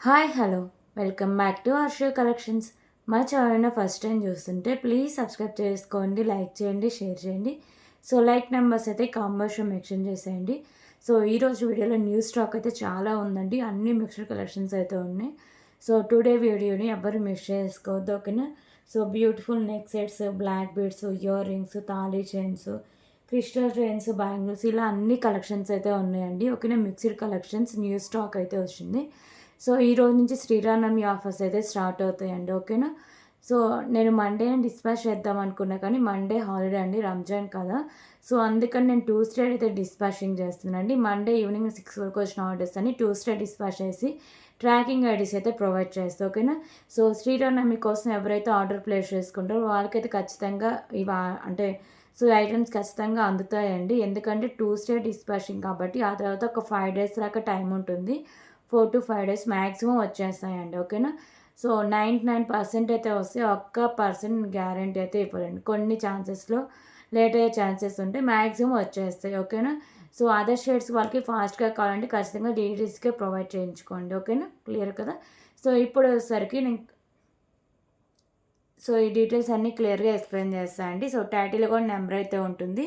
Hi hello welcome back to Harsha collections. మా ఛానల్ని first time చూస్తుంటే ప్లీజ్ సబ్స్క్రైబ్ చేసుకోండి, లైక్ చేయండి, షేర్ చేయండి. సో లైక్ నెంబర్స్ అయితే కాంబోషన్ మెన్షన్ చేసేయండి. సో ఈరోజు వీడియోలో న్యూ స్టాక్ అయితే చాలా ఉందండి. అన్ని మిక్స్డ్ కలెక్షన్స్ అయితే ఉన్నాయి. సో టుడే వీడియోని ఎవరు మిస్ చేసుకోవద్దు, ఓకేనా. So beautiful neck sets, black beads, earrings, తాళీ చైన్స్, క్రిస్టల్ చైన్స్, బ్యాంగిల్స్, ఇలా అన్ని కలెక్షన్స్ అయితే ఉన్నాయండి. ఓకేనా, మిక్స్డ్ కలెక్షన్స్ న్యూ స్టాక్ అయితే వచ్చింది. సో ఈరోజు నుంచి శ్రీరామనవమి ఆఫర్స్ అయితే స్టార్ట్ అవుతాయండి, ఓకేనా. సో నేను మండే డిస్పాచ్ చేద్దాం అనుకున్నా, కానీ మండే హాలిడే అండి, రంజాన్ కదా. సో అందుకని నేను ట్యూస్డే అయితే డిస్పాచింగ్ చేస్తున్నానండి. మండే ఈవినింగ్ 6 వరకు వచ్చిన ఆర్డర్స్ అని ట్యూస్డే డిస్పాచ్ చేసి ట్రాకింగ్ ఐడీస్ అయితే ప్రొవైడ్ చేస్తాను, ఓకేనా. సో శ్రీరామనవమి కోసం ఎవరైతే ఆర్డర్ ప్లేస్ చేసుకుంటారో వాళ్ళకైతే ఖచ్చితంగా అంటే సో ఐటమ్స్ ఖచ్చితంగా అందుతాయండి. ఎందుకంటే ట్యూస్డే డిస్పాచింగ్ కాబట్టి ఆ తర్వాత ఒక 5 డేస్ దాకా టైం ఉంటుంది. 4 to 5 days మ్యాక్సిమం వచ్చేస్తాయండి, ఓకేనా. సో 99% అయితే వస్తాయి. ఒక్క పర్సెంట్ గ్యారంటీ అయితే ఇవ్వలేండి. కొన్ని ఛాన్సెస్లో లేట్ అయ్యే ఛాన్సెస్ ఉంటే మ్యాక్సిమం వచ్చేస్తాయి, ఓకేనా. సో అదర్ షేడ్స్ వాళ్ళకి ఫాస్ట్గా కావాలంటే ఖచ్చితంగా డీటెయిల్స్కే ప్రొవైడ్ చేయించుకోండి, ఓకేనా. క్లియర్ కదా. సో ఇప్పుడు వచ్చేసరికి నేను ఈ డీటెయిల్స్ అన్నీ క్లియర్గా ఎక్స్ప్లెయిన్ చేస్తాను అండి. సో టైటిల్ కూడా నెంబర్ అయితే ఉంటుంది.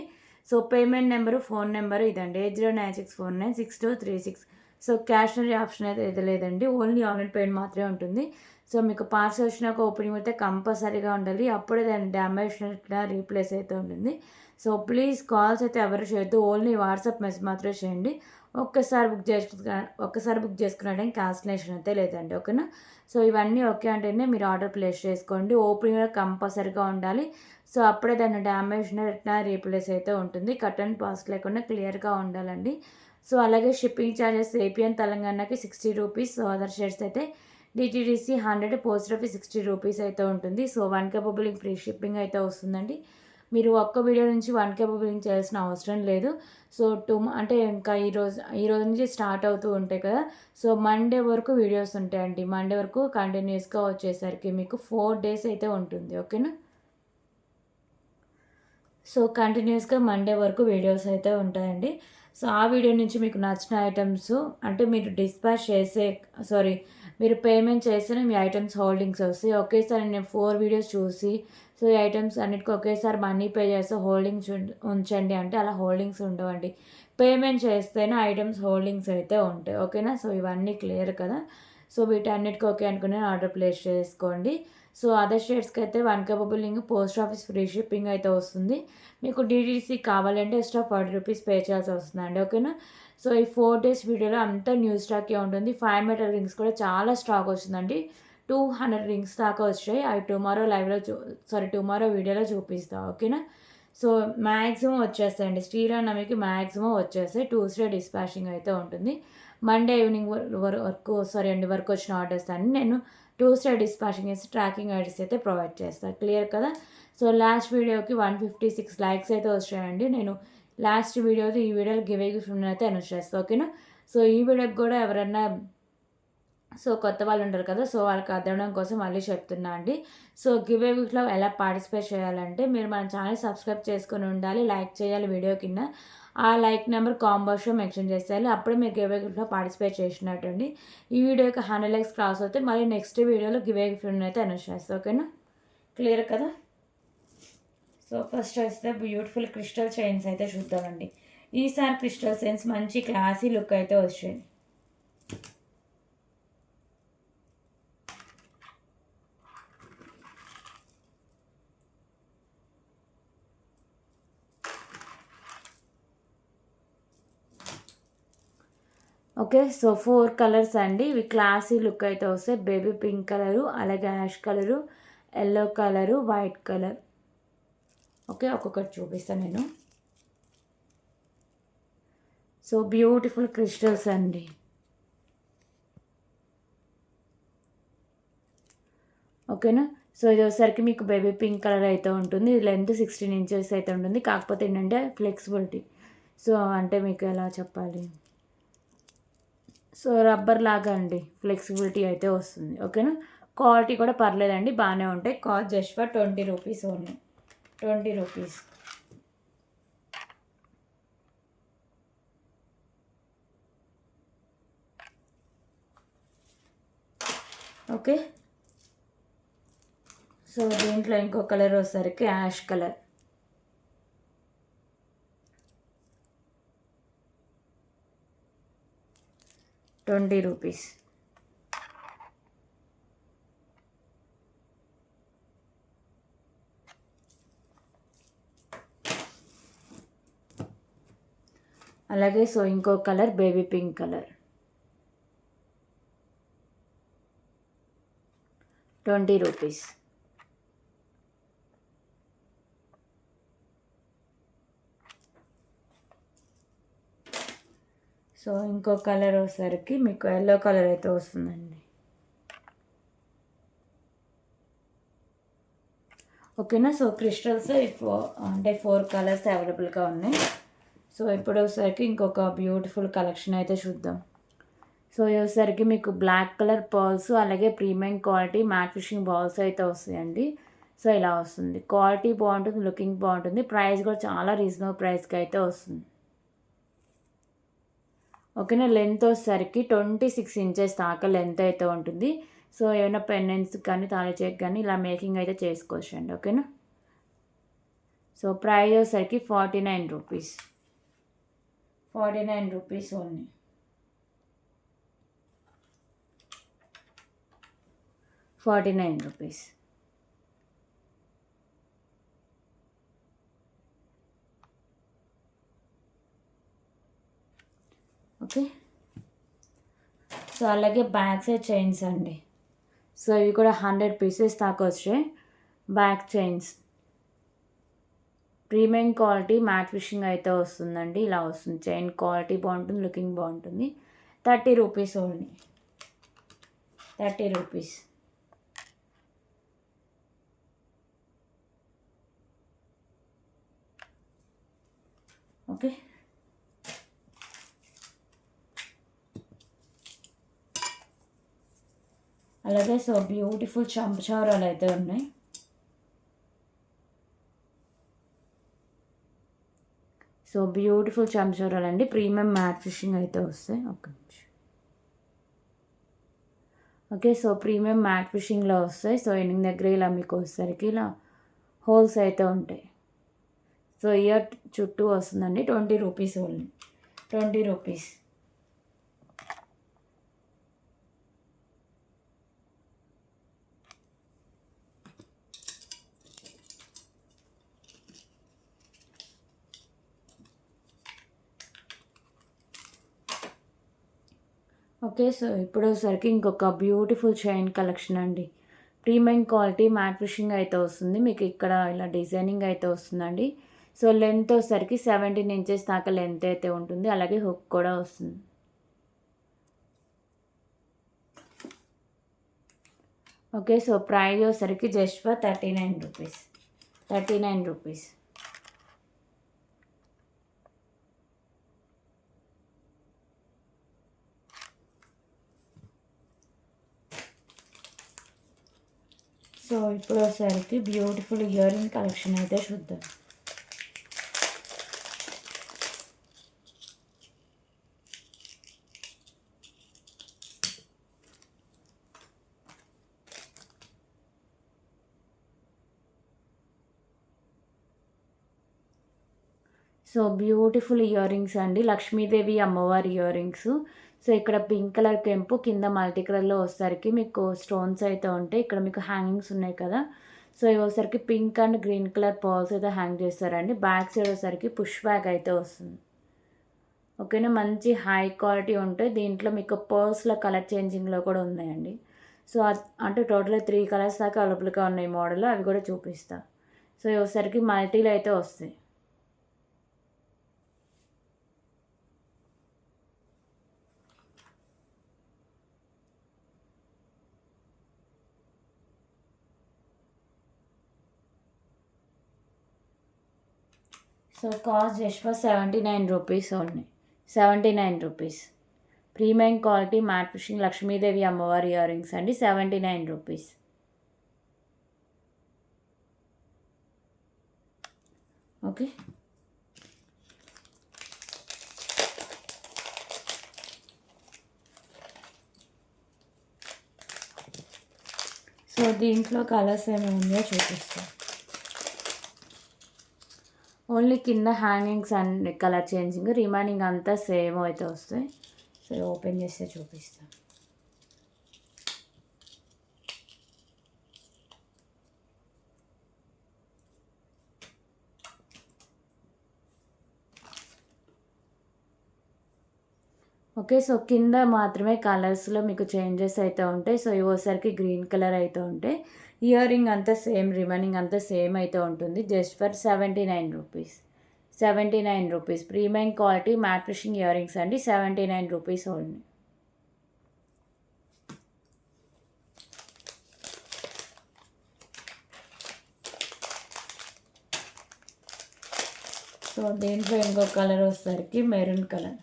So payment number, phone number ఇదండి, 8096496236. సో క్యాష్ ఆప్షన్ అయితే లేదండి, ఓన్లీ ఆన్లైన్ పేమెంట్ మాత్రమే ఉంటుంది. సో మీకు పార్సల్ వచ్చినాక ఓపెనింగ్ అయితే కంపల్సరీగా ఉండాలి, అప్పుడే దాన్ని డ్యామేజ్ రీప్లేస్ అయితే ఉంటుంది. సో ప్లీజ్ కాల్స్ అయితే ఎవరు చేయొద్దు, ఓన్లీ వాట్సాప్ మెసేజ్ మాత్రమే చేయండి. ఒక్కసారి బుక్ చేసుకున్నాడని క్యాన్సిలేషన్ అయితే లేదండి, ఓకేనా. సో ఇవన్నీ ఓకే అంటేనే మీరు ఆర్డర్ ప్లేస్ చేసుకోండి. ఓపెనింగ్ కంపల్సరీగా ఉండాలి. సో అప్పుడే దాన్ని డ్యామేజ్ రీప్లేస్ అయితే ఉంటుంది. కట్ అండ్ పాస్ లేకుండా క్లియర్గా ఉండాలండి. సో అలాగే షిప్పింగ్ ఛార్జెస్ ఏపీ అండ్ తెలంగాణకి 60 రూపీస్. సో అదర్ షేర్స్ అయితే డిటీడీసీ 100, పోస్ట్ ఆఫీస్ 60 రూపీస్ అయితే ఉంటుంది. So 1K booking free shipping అయితే వస్తుందండి. మీరు ఒక్క వీడియో నుంచి 1K బుకింగ్ చేయాల్సిన అవసరం లేదు. సో అంటే ఇంకా ఈరోజు నుంచి స్టార్ట్ అవుతూ ఉంటాయి కదా. సో మండే వరకు వీడియోస్ ఉంటాయండి. మండే వరకు కంటిన్యూస్గా వచ్చేసరికి మీకు 4 days అయితే ఉంటుంది, ఓకేనా. సో కంటిన్యూస్గా మండే వరకు వీడియోస్ అయితే ఉంటాయండి. సో ఆ వీడియో నుంచి మీకు నచ్చిన ఐటమ్స్ అంటే మీరు పేమెంట్ చేస్తేనే మీ ఐటమ్స్ హోల్డింగ్స్ వస్తాయి. ఒకేసారి నేను 4 వీడియోస్ చూసి సో ఈ ఐటమ్స్ అన్నిటికీ ఒకేసారి మనీ పే చేస్తే హోల్డింగ్స్ ఉంచండి అంటే అలా హోల్డింగ్స్ ఉండవండి. పేమెంట్ చేస్తేనే ఐటమ్స్ హోల్డింగ్స్ అయితే ఉంటాయి, ఓకేనా. సో ఇవన్నీ క్లియర్ కదా. సో వీటన్నిటికీ ఓకే అనుకుని ఆర్డర్ ప్లేస్ చేసుకోండి. సో అదర్ షేడ్స్కి అయితే 1K booking, post office free shipping అయితే వస్తుంది. మీకు డీటీసీ కావాలంటే ఎక్స్ట్రా 40 రూపీస్ పే చేయాల్సి వస్తుందండి, ఓకేనా. సో ఈ 4 days వీడియోలో అంతా న్యూ స్టాకే ఉంటుంది. 5 metal రింగ్స్ కూడా చాలా స్టాక్ వస్తుందండి. 200 రింగ్స్ దాకా వచ్చాయి. అవి టుమారో వీడియోలో చూపిస్తాను, ఓకేనా. సో మ్యాక్సిమం వచ్చేస్తాయండి, శ్రీరామనవమికి మ్యాక్సిమం వచ్చేస్తాయి. ట్యూస్డే డిస్పాచింగ్ అయితే ఉంటుంది. మండే ఈవినింగ్ వరకు వచ్చిన ఆర్డర్స్ అన్ని నేను ట్యూస్డే డిస్పాచింగ్ చేసి ట్రాకింగ్ ఐడీస్ అయితే ప్రొవైడ్ చేస్తాను, క్లియర్ కదా. సో లాస్ట్ వీడియోకి 156 లైక్స్ అయితే వచ్చాయండి. నేను లాస్ట్ వీడియోది ఈ వీడియోలో గివ్ గిఫ్ట్ అయితే అనౌన్స్ చేస్తాను, ఓకేనా. సో ఈ వీడియోకి కూడా ఎవరన్నా కొత్త వాళ్ళు ఉంటారు కదా, సో వాళ్ళకి అర్థం కోసం మళ్ళీ చెప్తున్నా అండి. సో గివ్ గిఫ్ట్లో ఎలా పార్టిసిపేట్ చేయాలంటే మీరు మన ఛానల్ సబ్స్క్రైబ్ చేసుకొని ఉండాలి, లైక్ చేయాలి వీడియో కింద. ఆ లైక్ నెంబర్ కాంబోస్లో మెన్షన్ చేసేయాలి, అప్పుడే మీరు గివ్ గిఫ్ట్లో పార్టిసిపేట్ చేసినట్టండి. ఈ వీడియోకి 100 లైక్స్ క్రాస్ అవుతే మళ్ళీ నెక్స్ట్ వీడియోలో గివ్ గిఫ్ట్ అయితే అనౌన్స్ చేస్తాను, ఓకేనా. క్లియర్ కదా. సో ఫస్ట్ వస్తే బ్యూటిఫుల్ క్రిస్టల్ చైన్స్ అయితే చూద్దామండి. ఈసారి క్రిస్టల్ చైన్స్ మంచి క్లాసీ లుక్ అయితే వచ్చాయి. ఓకే, సో 4 కలర్స్ అండి. ఇవి క్లాసీ లుక్ అయితే వస్తాయి. బేబీ పింక్ కలరు, అలాగే ash colour, yellow colour, white colour. Okay, ఒక్కొక్కటి చూపిస్తాను నేను. సో బ్యూటిఫుల్ క్రిస్టల్స్ అండి. ఓకేనా. సో ఇది వచ్చేసరికి మీకు బేబీ పింక్ కలర్ అయితే ఉంటుంది. ఇది లెంత్ 16 inches అయితే ఉంటుంది. కాకపోతే ఏంటంటే ఫ్లెక్సిబిలిటీ, సో అంటే మీకు ఎలా చెప్పాలి, సో రబ్బర్ లాగా అండి, ఫ్లెక్సిబిలిటీ అయితే వస్తుంది, ఓకేనా. క్వాలిటీ కూడా పర్లేదండి, బాగానే ఉంటాయి. Cost just for 20 rupees only, 20 rupees. Okay. So దీంట్లో ఇంకో కలర్ వచ్చేసరికి యాష్ కలర్. ₹20. అలాగే సో ఇంకో colour baby pink colour, ₹20. So ఇంకో కలర్ వచ్చేసరికి మీకు ఎల్లో కలర్ అయితే వస్తుందండి. ఓకేనా. సో క్రిస్టల్స్ అంటే 4 కలర్స్ అవైలబుల్గా ఉన్నాయి. సో ఇప్పుడు వచ్చేసరికి ఇంకొక బ్యూటిఫుల్ కలెక్షన్ అయితే చూద్దాం. సో వచ్చేసరికి మీకు బ్లాక్ కలర్ పర్ల్స్ అలాగే premium quality matte fishing balls అయితే వస్తాయండి. సో ఇలా వస్తుంది. క్వాలిటీ బాగుంటుంది, లుకింగ్ బాగుంటుంది, ప్రైస్ కూడా చాలా రీజనబుల్ ప్రైస్కి అయితే వస్తుంది. ఓకేనా. లెంత్ వచ్చేసరికి 26 ఇంచెస్ దాకా లెంత్ అయితే ఉంటుంది. సో ఏమైనా పెండెంట్స్ కానీ తాళి చెక్ కానీ ఇలా మేకింగ్ అయితే చేసుకోవచ్చు అండి. ఓకేనా. సో ప్రైస్ వచ్చేసరికి ₹49. ₹49 ఓన్లీ. ₹49. ఓకే. సో అలాగే బ్యాక్ సైడ్ చైన్స్ అండి. సో ఇవి కూడా 100 పీసెస్ దాకా వచ్చాయి. Back chains premium quality matte finishing అయితే వస్తుందండి. ఇలా వస్తుంది. చైన్ క్వాలిటీ బాగుంటుంది, లుకింగ్ బాగుంటుంది. ₹30 ఓన్లీ. ₹30. ఓకే. అలాగే సో బ్యూటిఫుల్ చంపచౌరాలు అయితే ఉన్నాయి. సో బ్యూటిఫుల్ చంపచౌరాలు అండి. ప్రీమియం మ్యాట్ ఫిషింగ్ అయితే వస్తాయి. ఓకే. సో ప్రీమియం మ్యాట్ ఫిషింగ్లో వస్తాయి. సో ఎండింగ్ దగ్గర ఇలా మీకు వచ్చేసరికి ఇలా హోల్స్ అయితే ఉంటాయి. సో ఇయర్ చుట్టూ వస్తుందండి. ₹20 ఓన్లీ. ₹20. ఓకే. సో ఇప్పుడు వచ్చేసరికి ఇంకొక బ్యూటిఫుల్ చైన్ కలెక్షన్ అండి. ప్రీమియం క్వాలిటీ మ్యాట్ ఫిషింగ్ అయితే వస్తుంది. మీకు ఇక్కడ ఇలా డిజైనింగ్ అయితే వస్తుందండి. సో లెంత్ వచ్చేసరికి 17 ఇంచెస్ దాకా లెంత్ అయితే ఉంటుంది. అలాగే హుక్ కూడా వస్తుంది. ఓకే. సో ప్రైస్ వచ్చేసరికి జస్ట్ ఫర్ ₹39. ₹39. సో ఇప్పుడు వచ్చేసరికి బ్యూటిఫుల్ ఇయర్ రింగ్ కలెక్షన్ అయితే చూద్దాం. సో బ్యూటిఫుల్ ఇయర్ రింగ్స్ అండి. లక్ష్మీదేవి అమ్మవారి ఇయర్ రింగ్స్. సో ఇక్కడ పింక్ కలర్ కెంపు కింద మల్టీ కలర్లో వచ్చేసరికి మీకు స్టోన్స్ అయితే ఉంటాయి. ఇక్కడ మీకు హ్యాంగింగ్స్ ఉన్నాయి కదా. సో ఇవి వచ్చేసరికి pink and green colour pearls అయితే హ్యాంగ్ చేస్తారండి. బ్యాక్ సైడ్ వచ్చేసరికి పుష్ బ్యాక్ అయితే వస్తుంది. ఓకేనా. మంచి హై క్వాలిటీ ఉంటాయి. దీంట్లో మీకు పర్ల్స్లో కలర్ చేంజింగ్లో కూడా ఉన్నాయండి. సో అంటే టోటల్గా 3 కలర్స్ దాకా అవైలబుల్గా ఉన్నాయి మోడల్. అవి కూడా చూపిస్తా. సో ఇవి వచ్చేసరికి మల్టీలో అయితే వస్తాయి. So cost just for ₹79 only. ₹79. Premium quality matte fishing Lakshmidevi అమ్మవారి ఇయర్ రింగ్స్ అండి. ₹79. ఓకే. సో దీంట్లో కలర్స్ ఏమేమి ఉన్నాయో చూపిస్తాను. ఓన్లీ కింద hangings and colour changing, remaining అంతా సేమ్ అయితే వస్తాయి. సో ఓపెన్ చేస్తే చూపిస్తాను. ఓకే. సో కింద మాత్రమే కలర్స్లో మీకు చేంజెస్ అయితే ఉంటాయి. సో ఇవోసరికి గ్రీన్ కలర్ అయితే ఉంటాయి. ఇయర్ రింగ్ అంతా సేమ్, రిమైనింగ్ అంతా సేమ్ అయితే ఉంటుంది. Just for 79 rupees. 79 rupees premium quality matte finishing ear rings అండి. 79 రూపీస్ ఓన్లీ. సో దీంట్లో ఇంకో కలర్ వచ్చేసరికి మెరూన్ కలర్.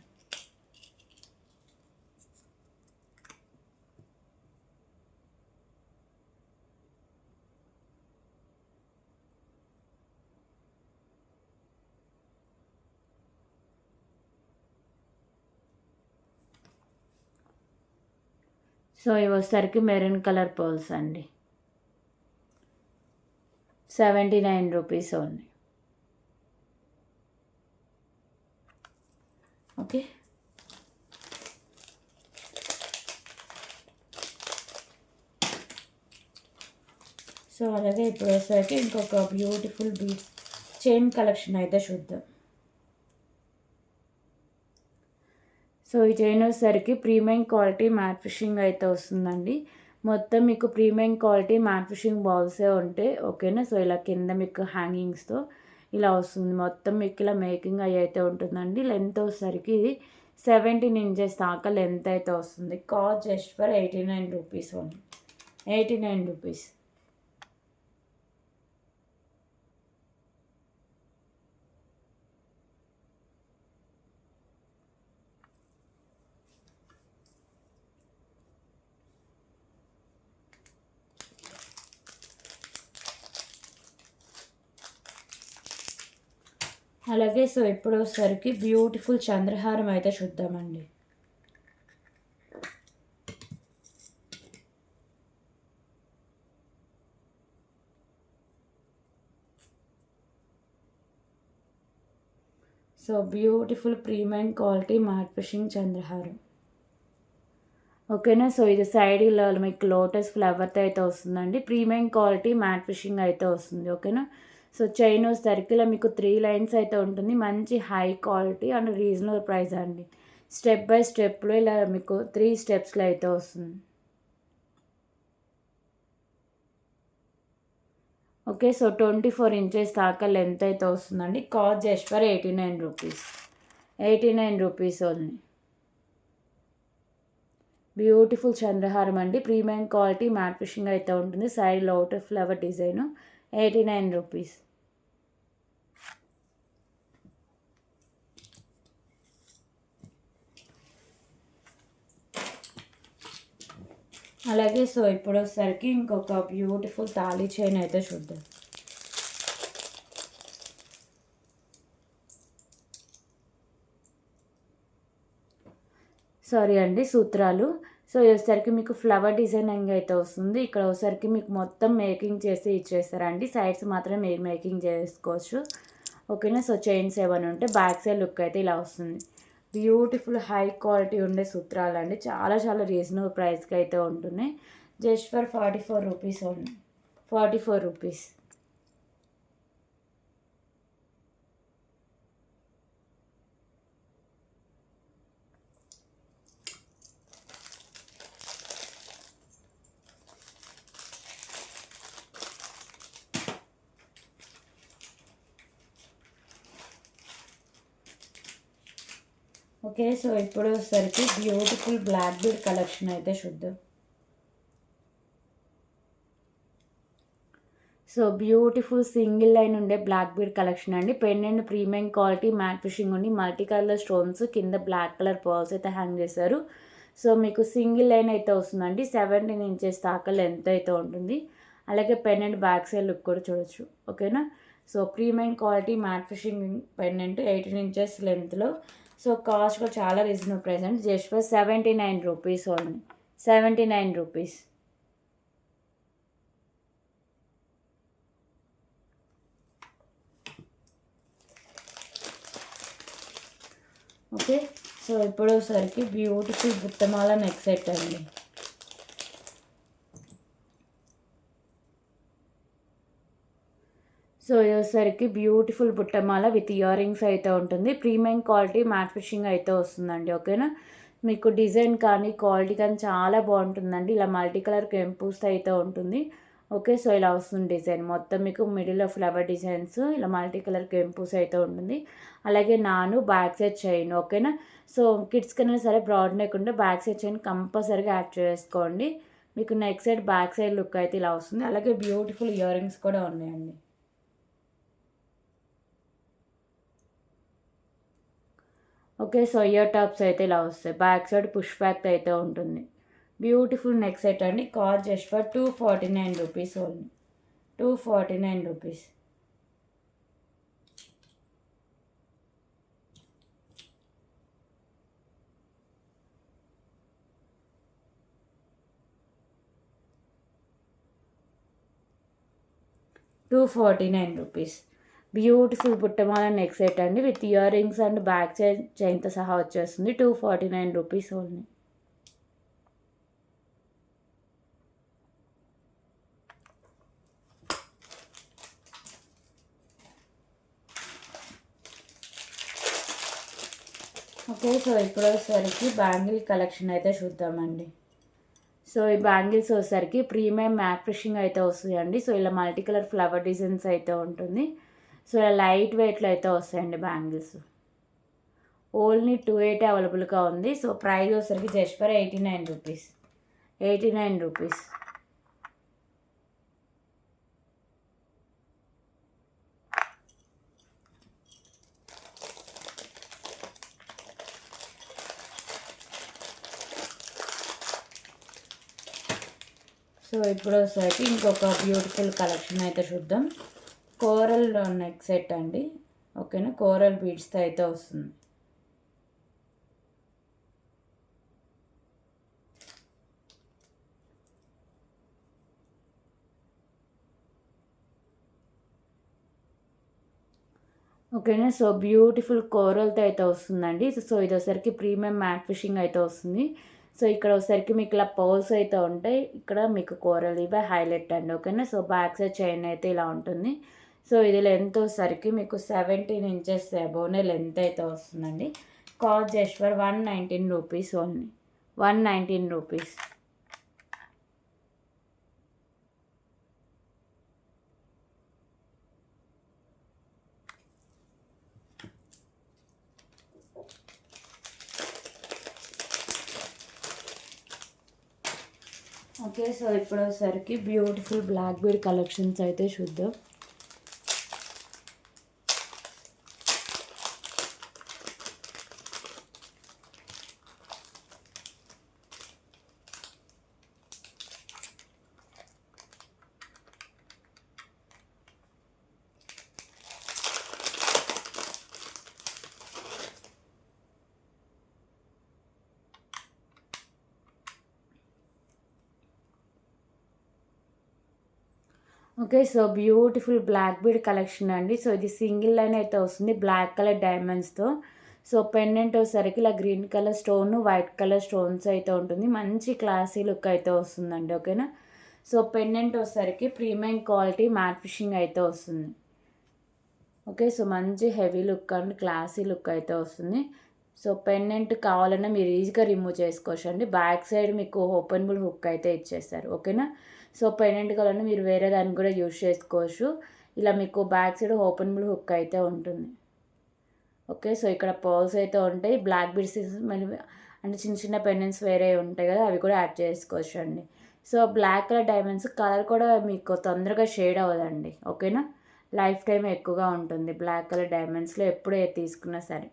సో ఇవి వచ్చేసరికి మెరూన్ కలర్ పర్ల్స్ అండి. 79 రూపీస్ ఓన్లీ. ఓకే. సో అలాగే ఇప్పుడు వచ్చేసరికి ఇంకొక బ్యూటిఫుల్ బీడ్స్ చైన్ కలెక్షన్ అయితే చూద్దాం. సో ఈ చైన్ వచ్చేసరికి ప్రీమియం క్వాలిటీ మ్యాట్ ఫినిషింగ్ అయితే వస్తుందండి. మొత్తం మీకు ప్రీమియం క్వాలిటీ మ్యాట్ ఫినిషింగ్ బాల్సే ఉంటాయి. ఓకేనా. సో ఇలా కింద మీకు హ్యాంగింగ్స్తో ఇలా వస్తుంది. మొత్తం మీకు ఇలా మేకింగ్ అయితే ఉంటుందండి. లెంత్ వచ్చేసరికి 17 ఇంచెస్ దాకా లెంత్ అయితే వస్తుంది. Cost just for 89 rupees only. 89 rupees. అలాగే సో ఇప్పుడు వచ్చేసరికి బ్యూటిఫుల్ చంద్రహారం అయితే చూద్దామండి. So beautiful premium quality matte finishing చంద్రహారం. ఓకేనా. సో ఇది సైడ్ ఇలా మీకు లోటస్ ఫ్లవర్తో అయితే వస్తుందండి. ప్రీమియం క్వాలిటీ మ్యాట్ ఫినిషింగ్ అయితే వస్తుంది. ఓకేనా. సో చైన్ సర్కిల్ మీకు 3 లైన్స్ అయితే ఉంటుంది. మంచి high quality and reasonable price అండి. స్టెప్ బై స్టెప్లో ఇలా మీకు 3 స్టెప్స్లో అయితే వస్తుంది. ఓకే. సో 24 ఇంచెస్ దాకా లెంత్ అయితే వస్తుందండి. Cost just for 89 rupees. 89 rupees only. Beautiful చంద్రహారం అండి. ప్రీమియం క్వాలిటీ మ్యాట్ ఫినిషింగ్ అయితే ఉంటుంది. Side lotus flower design. 89 rupees. అలాగే సో ఇప్పుడు వచ్చేసరికి ఇంకొక బ్యూటిఫుల్ తాళీ చైన్ అయితే చూద్దాం. సారీ అండి, సూత్రాలు. సో వచ్చేసరికి మీకు ఫ్లవర్ డిజైనింగ్ అయితే వస్తుంది. ఇక్కడ వచ్చేసరికి మీకు మొత్తం మేకింగ్ చేసి ఇచ్చేస్తారండి. సైడ్స్ మాత్రం మేకింగ్ చేసుకోవచ్చు. ఓకేనా. సో చైన్స్ ఏమైనా ఉంటే బ్యాక్ సైడ్ లుక్ అయితే ఇలా వస్తుంది. బ్యూటిఫుల్ హై క్వాలిటీ ఉండే సూత్రాలు అండి. చాలా చాలా రీజనబుల్ ప్రైస్కి అయితే ఉంటున్నాయి. Just for 44 rupees only. 44 rupees. Okay. So ఇప్పుడు వచ్చేసరికి బ్యూటిఫుల్ బ్లాక్ బీడ్ కలెక్షన్ అయితే చూద్దాం. సో బ్యూటిఫుల్ సింగిల్ లైన్ ఉండే బ్లాక్ బీడ్ కలెక్షన్ అండి. Pendant premium quality matte finishing ఉండి మల్టీ కలర్ స్టోన్స్ కింద బ్లాక్ కలర్ పర్ల్స్ అయితే హ్యాంగ్ చేశారు. సో మీకు సింగిల్ లైన్ అయితే వస్తుందండి. 17 ఇంచెస్ దాకా లెంత్ అయితే ఉంటుంది. అలాగే పెండెంట్ బ్యాక్ సైడ్ లుక్ కూడా చూడొచ్చు. ఓకేనా. So premium quality matte finishing pendant 18 inches లెంత్లో. సో కాస్ట్ కూడా చాలా రీజనబుల్ ప్రైస్ అండి. Just for 79 rupees only. 79 rupees. Okay. So ఇప్పుడు వచ్చేసరికి బ్యూటిఫుల్ బుట్టమాల నెక్ సెట్ అండి. సో ఇది వచ్చేసరికి బ్యూటిఫుల్ బుట్టమాల విత్ ఇయర్ రింగ్స్ అయితే ఉంటుంది. ప్రీమియం క్వాలిటీ మ్యాట్ ఫినిషింగ్ అయితే వస్తుందండి. ఓకేనా. మీకు డిజైన్ కానీ క్వాలిటీ కానీ చాలా బాగుంటుందండి. ఇలా మల్టీ కలర్ కెంపూస్ అయితే ఉంటుంది. ఓకే. సో ఇలా వస్తుంది డిజైన్ మొత్తం మీకు మిడిల్లో ఫ్లవర్ డిజైన్స్ ఇలా మల్టీ కలర్ కెంపూస్ అయితే ఉంటుంది. అలాగే బ్యాక్ సైడ్ చైన్. ఓకేనా. సో కిడ్స్ కన్నా సరే బ్రాడ్ నెక్ ఉంటే బ్యాక్ సైడ్ చైన్ కంపల్సరీగా యాడ్ చేసుకోండి. మీకు neck side back side look అయితే ఇలా వస్తుంది. అలాగే బ్యూటిఫుల్ ఇయర్ రింగ్స్ కూడా ఉన్నాయండి. ఓకే. సో ఇయర్ టాప్స్ అయితే ఇలా వస్తాయి. బ్యాక్ సైడ్ పుష్ బ్యాక్ అయితే ఉంటుంది. బ్యూటిఫుల్ నెక్ సెట్ అండి. Cost just for 249 rupees only. 249 rupees. ₹249. Beautiful బుట్టమాల నెక్ సెట్ అండి with earrings and back చైన్తో సహా వచ్చేస్తుంది. ₹249 ఓన్లీ. ఓకే. సో ఇప్పుడు వచ్చేసరికి బ్యాంగిల్ కలెక్షన్ అయితే చూద్దామండి. సో ఈ బ్యాంగిల్స్ వచ్చేసరికి ప్రీమియం మ్యాట్ ఫినిషింగ్ అయితే వస్తాయండి. సో ఇలా మల్టీ కలర్ ఫ్లవర్ డిజైన్స్ అయితే ఉంటుంది. సో ఇలా లైట్ వెయిట్లో అయితే వస్తాయండి బ్యాంగిల్స్. ఓన్లీ 280 అవైలబుల్గా ఉంది. సో ప్రైస్ వచ్చేసరికి జస్ట్ ఫర్ ₹89. ₹89. సో ఇప్పుడు వచ్చేసరికి ఇంకొక బ్యూటిఫుల్ కలెక్షన్ అయితే చూద్దాం. కోరల్ నెక్ సెట్ అండి. ఓకేనా. కోరల్ బీడ్స్తో అయితే వస్తుంది. ఓకేనా. సో బ్యూటిఫుల్ కోరల్తో అయితే వస్తుందండి. సో ఇది వచ్చేసరికి ప్రీమియం మ్యాట్ ఫినిషింగ్ అయితే వస్తుంది. సో ఇక్కడ వచ్చేసరికి మీకు ఇలా పర్ల్స్ అయితే ఉంటాయి. ఇక్కడ మీకు కోరల్ ఇవే హైలైట్ అండి. ఓకేనా. సో బ్యాక్ సైడ్ చైన్ అయితే ఇలా ఉంటుంది. సో ఇది లెంత్ వచ్చేసరికి మీకు 17 ఇంచెస్ అబోవ్నే లెంత్ అయితే వస్తుందండి. Cost just for ₹119 only. ₹119. Okay. So ఇప్పుడు వచ్చేసరికి బ్యూటిఫుల్ బ్లాక్ బీడ్ కలెక్షన్స్ అయితే చూద్దాం. Okay. So beautiful black bead collection అండి. సో ఇది సింగిల్ లైన్ అయితే వస్తుంది బ్లాక్ కలర్ డైమండ్స్తో. సో పెండెంట్ వచ్చేసరికి ఇలా green colour stone white colour stones అయితే ఉంటుంది. మంచి క్లాసీ లుక్ అయితే వస్తుందండి. ఓకేనా. సో పెండెంట్ వచ్చేసరికి ప్రీమియం క్వాలిటీ మ్యాట్ ఫినిషింగ్ అయితే వస్తుంది. ఓకే. సో మంచి heavy look and classy look అయితే వస్తుంది. సో పెండెంట్ కావాలన్నా మీరు ఈజీగా రిమూవ్ చేసుకోవచ్చు అండి. బ్యాక్ సైడ్ మీకు ఓపెనబుల్ హుక్ అయితే ఇచ్చేస్తారు. ఓకేనా. సో పెండెంట్ కావాలన్నా మీరు వేరే దానికి కూడా యూజ్ చేసుకోవచ్చు. ఇలా మీకు బ్యాక్ సైడ్ ఓపెనబుల్ హుక్ అయితే ఉంటుంది. ఓకే. సో ఇక్కడ పర్ల్స్ అయితే ఉంటాయి. బ్లాక్ బీడ్స్ అంటే చిన్న చిన్న పెండెంట్స్ వేరే ఉంటాయి కదా, అవి కూడా యాడ్ చేసుకోవచ్చు అండి. So black colour diamonds colour కూడా మీకు తొందరగా షేడ్ అవ్వదండి. ఓకేనా. లైఫ్ టైం ఎక్కువగా ఉంటుంది బ్లాక్ కలర్ డైమండ్స్లో ఎప్పుడు తీసుకున్నా సరే.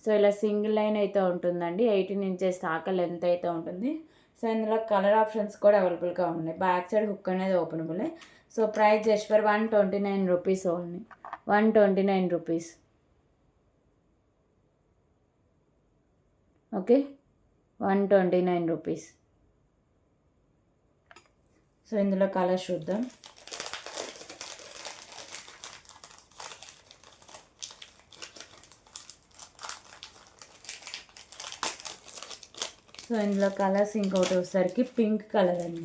సో ఇలా సింగిల్ లైన్ అయితే ఉంటుందండి. 18 ఇంచెస్ దాకా లెంత్ అయితే ఉంటుంది. సో ఇందులో కలర్ ఆప్షన్స్ కూడా అవైలబుల్గా ఉన్నాయి. బ్యాక్ సైడ్ హుక్ అనేది openable. So price just for ₹129 only. ₹129. Okay. ₹129. So ఇందులో కలర్స్ చూద్దాం. సో ఇందులో కలర్స్ ఇంకోటి వచ్చేసరికి పింక్ కలర్ అండి.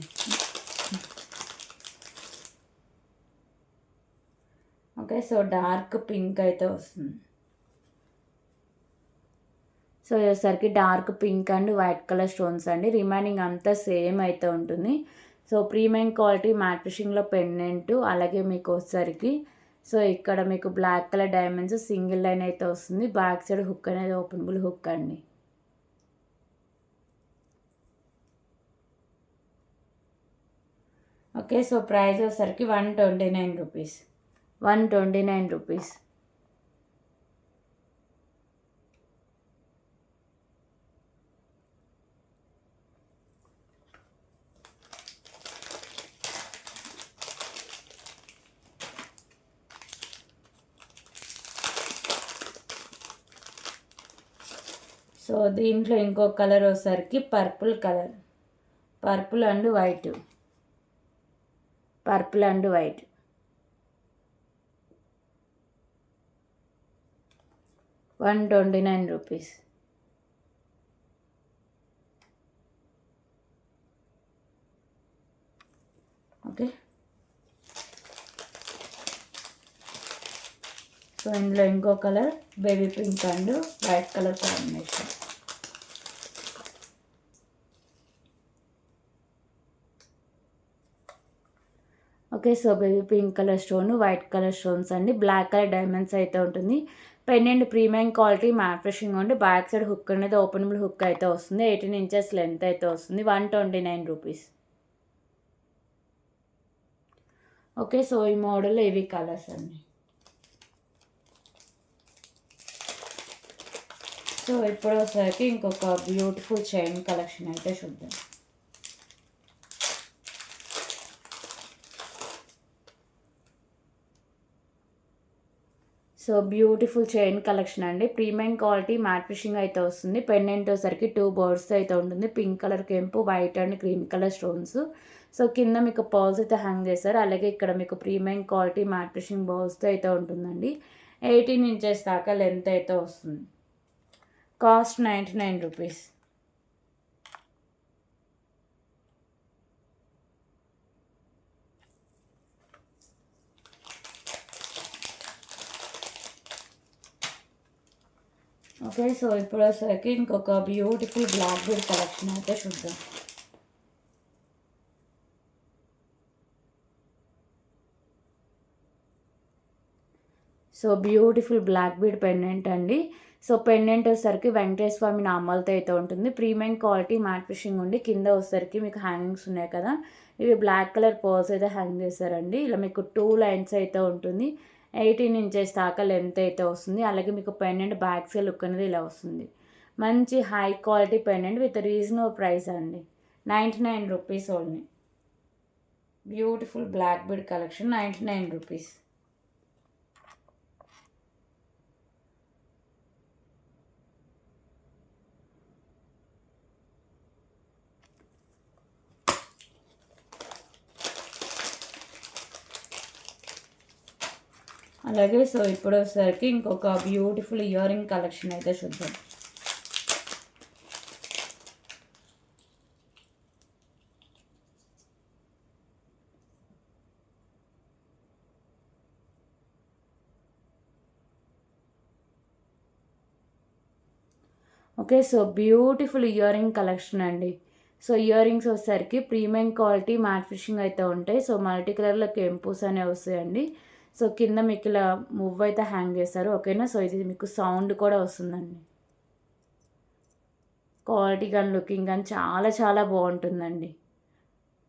ఓకే, సో డార్క్ పింక్ అయితే వస్తుంది. సో వచ్చేసరికి dark pink and white colour stones అండి. రిమైనింగ్ అంతా సేమ్ అయితే ఉంటుంది. సో ప్రీమియం క్వాలిటీ మ్యాట్ ఫినిషింగ్లో పెండెంట్, అలాగే మీకు వచ్చేసరికి సో ఇక్కడ మీకు black colour diamonds single line అయితే వస్తుంది. బ్యాక్ సైడ్ హుక్ అనేది ఓపెనబుల్ హుక్ అండి. ఓకే, సో ప్రైస్ వచ్చేసరికి 129 రూపీస్. 129 రూపీస్. సో దీంట్లో ఇంకో కలర్ వచ్చేసరికి purple colour, purple and white, purple and white. ₹129. Okay, so ఇందులో ఇంకో colour baby pink and white colour combination. Okay, so baby pink colour stone, white colour stones అండి. Black colour diamonds అయితే ఉంటుంది. Pendant premium quality matte finishing ఉండి back side hook అనేది openable hook అయితే వస్తుంది. 18 inches length అయితే వస్తుంది. ₹129. Okay, so ఈ మోడల్లో ఇవి కలర్స్ అండి. సో ఇప్పుడు వచ్చేసరికి ఇంకొక బ్యూటిఫుల్ చైన్ కలెక్షన్ అయితే చూద్దాం. సో బ్యూటిఫుల్ చైన్ కలెక్షన్ అండి. ప్రీమియం క్వాలిటీ మ్యాట్ ఫినిషింగ్ అయితే వస్తుంది. పెండెంట్ వచ్చేసరికి 2 బర్డ్స్ అయితే ఉంటుంది. పింక్ కలర్ కెంపు, white and green colour stones. So కింద మీకు పర్ల్స్ అయితే హ్యాంగ్ చేస్తారు. అలాగే ఇక్కడ మీకు ప్రీమియం క్వాలిటీ మ్యాట్ ఫినిషింగ్ బర్డ్స్తో అయితే ఉంటుందండి. 18 ఇంచెస్ దాకా లెంత్ అయితే వస్తుంది. కాస్ట్ ₹99. ఓకే, సో ఇప్పుడు వచ్చేసరికి ఇంకొక బ్యూటిఫుల్ బ్లాక్ బీడ్ కలెక్షన్ అయితే చూద్దాం. So beautiful black bead pendant అండి. సో పెండెంట్ వచ్చేసరికి వెంకటేశ్వర స్వామి నామాలతో అయితే ఉంటుంది. ప్రీమియం క్వాలిటీ మ్యాట్ ఫినిషింగ్ ఉండి కింద వచ్చేసరికి మీకు హ్యాంగింగ్స్ ఉన్నాయి కదా, ఇవి బ్లాక్ కలర్ పర్ల్స్ అయితే హ్యాంగ్ చేశారండి. ఇలా మీకు 2 లైన్స్ అయితే ఉంటుంది. 18 ఇంచెస్ దాకా లెంత్ అయితే వస్తుంది. అలాగే మీకు పెండెంట్ బ్యాక్ సైడ్ లుక్ అనేది ఇలా వస్తుంది. మంచి high quality pendant with reasonable price అండి. ₹99 only. Beautiful black bead collection ₹99. అలాగే సో ఇప్పుడు వచ్చేసరికి ఇంకొక బ్యూటిఫుల్ ఇయర్ రింగ్ కలెక్షన్ అయితే చూద్దాం. Okay, so beautiful ear ring collection అండి. సో ఇయర్ రింగ్స్ వచ్చేసరికి ప్రీమియం క్వాలిటీ మ్యాట్ ఫినిషింగ్ అయితే ఉంటాయి. సో మల్టీ కలర్లో కెంపూస్ అనేవి వస్తాయండి. సో కింద మీకు ఇలా మూవ్ అయితే హ్యాంగ్ చేస్తారు. ఓకేనా, సో ఇది మీకు సౌండ్ కూడా వస్తుందండి. క్వాలిటీ కానీ లుకింగ్ కానీ చాలా చాలా బాగుంటుందండి.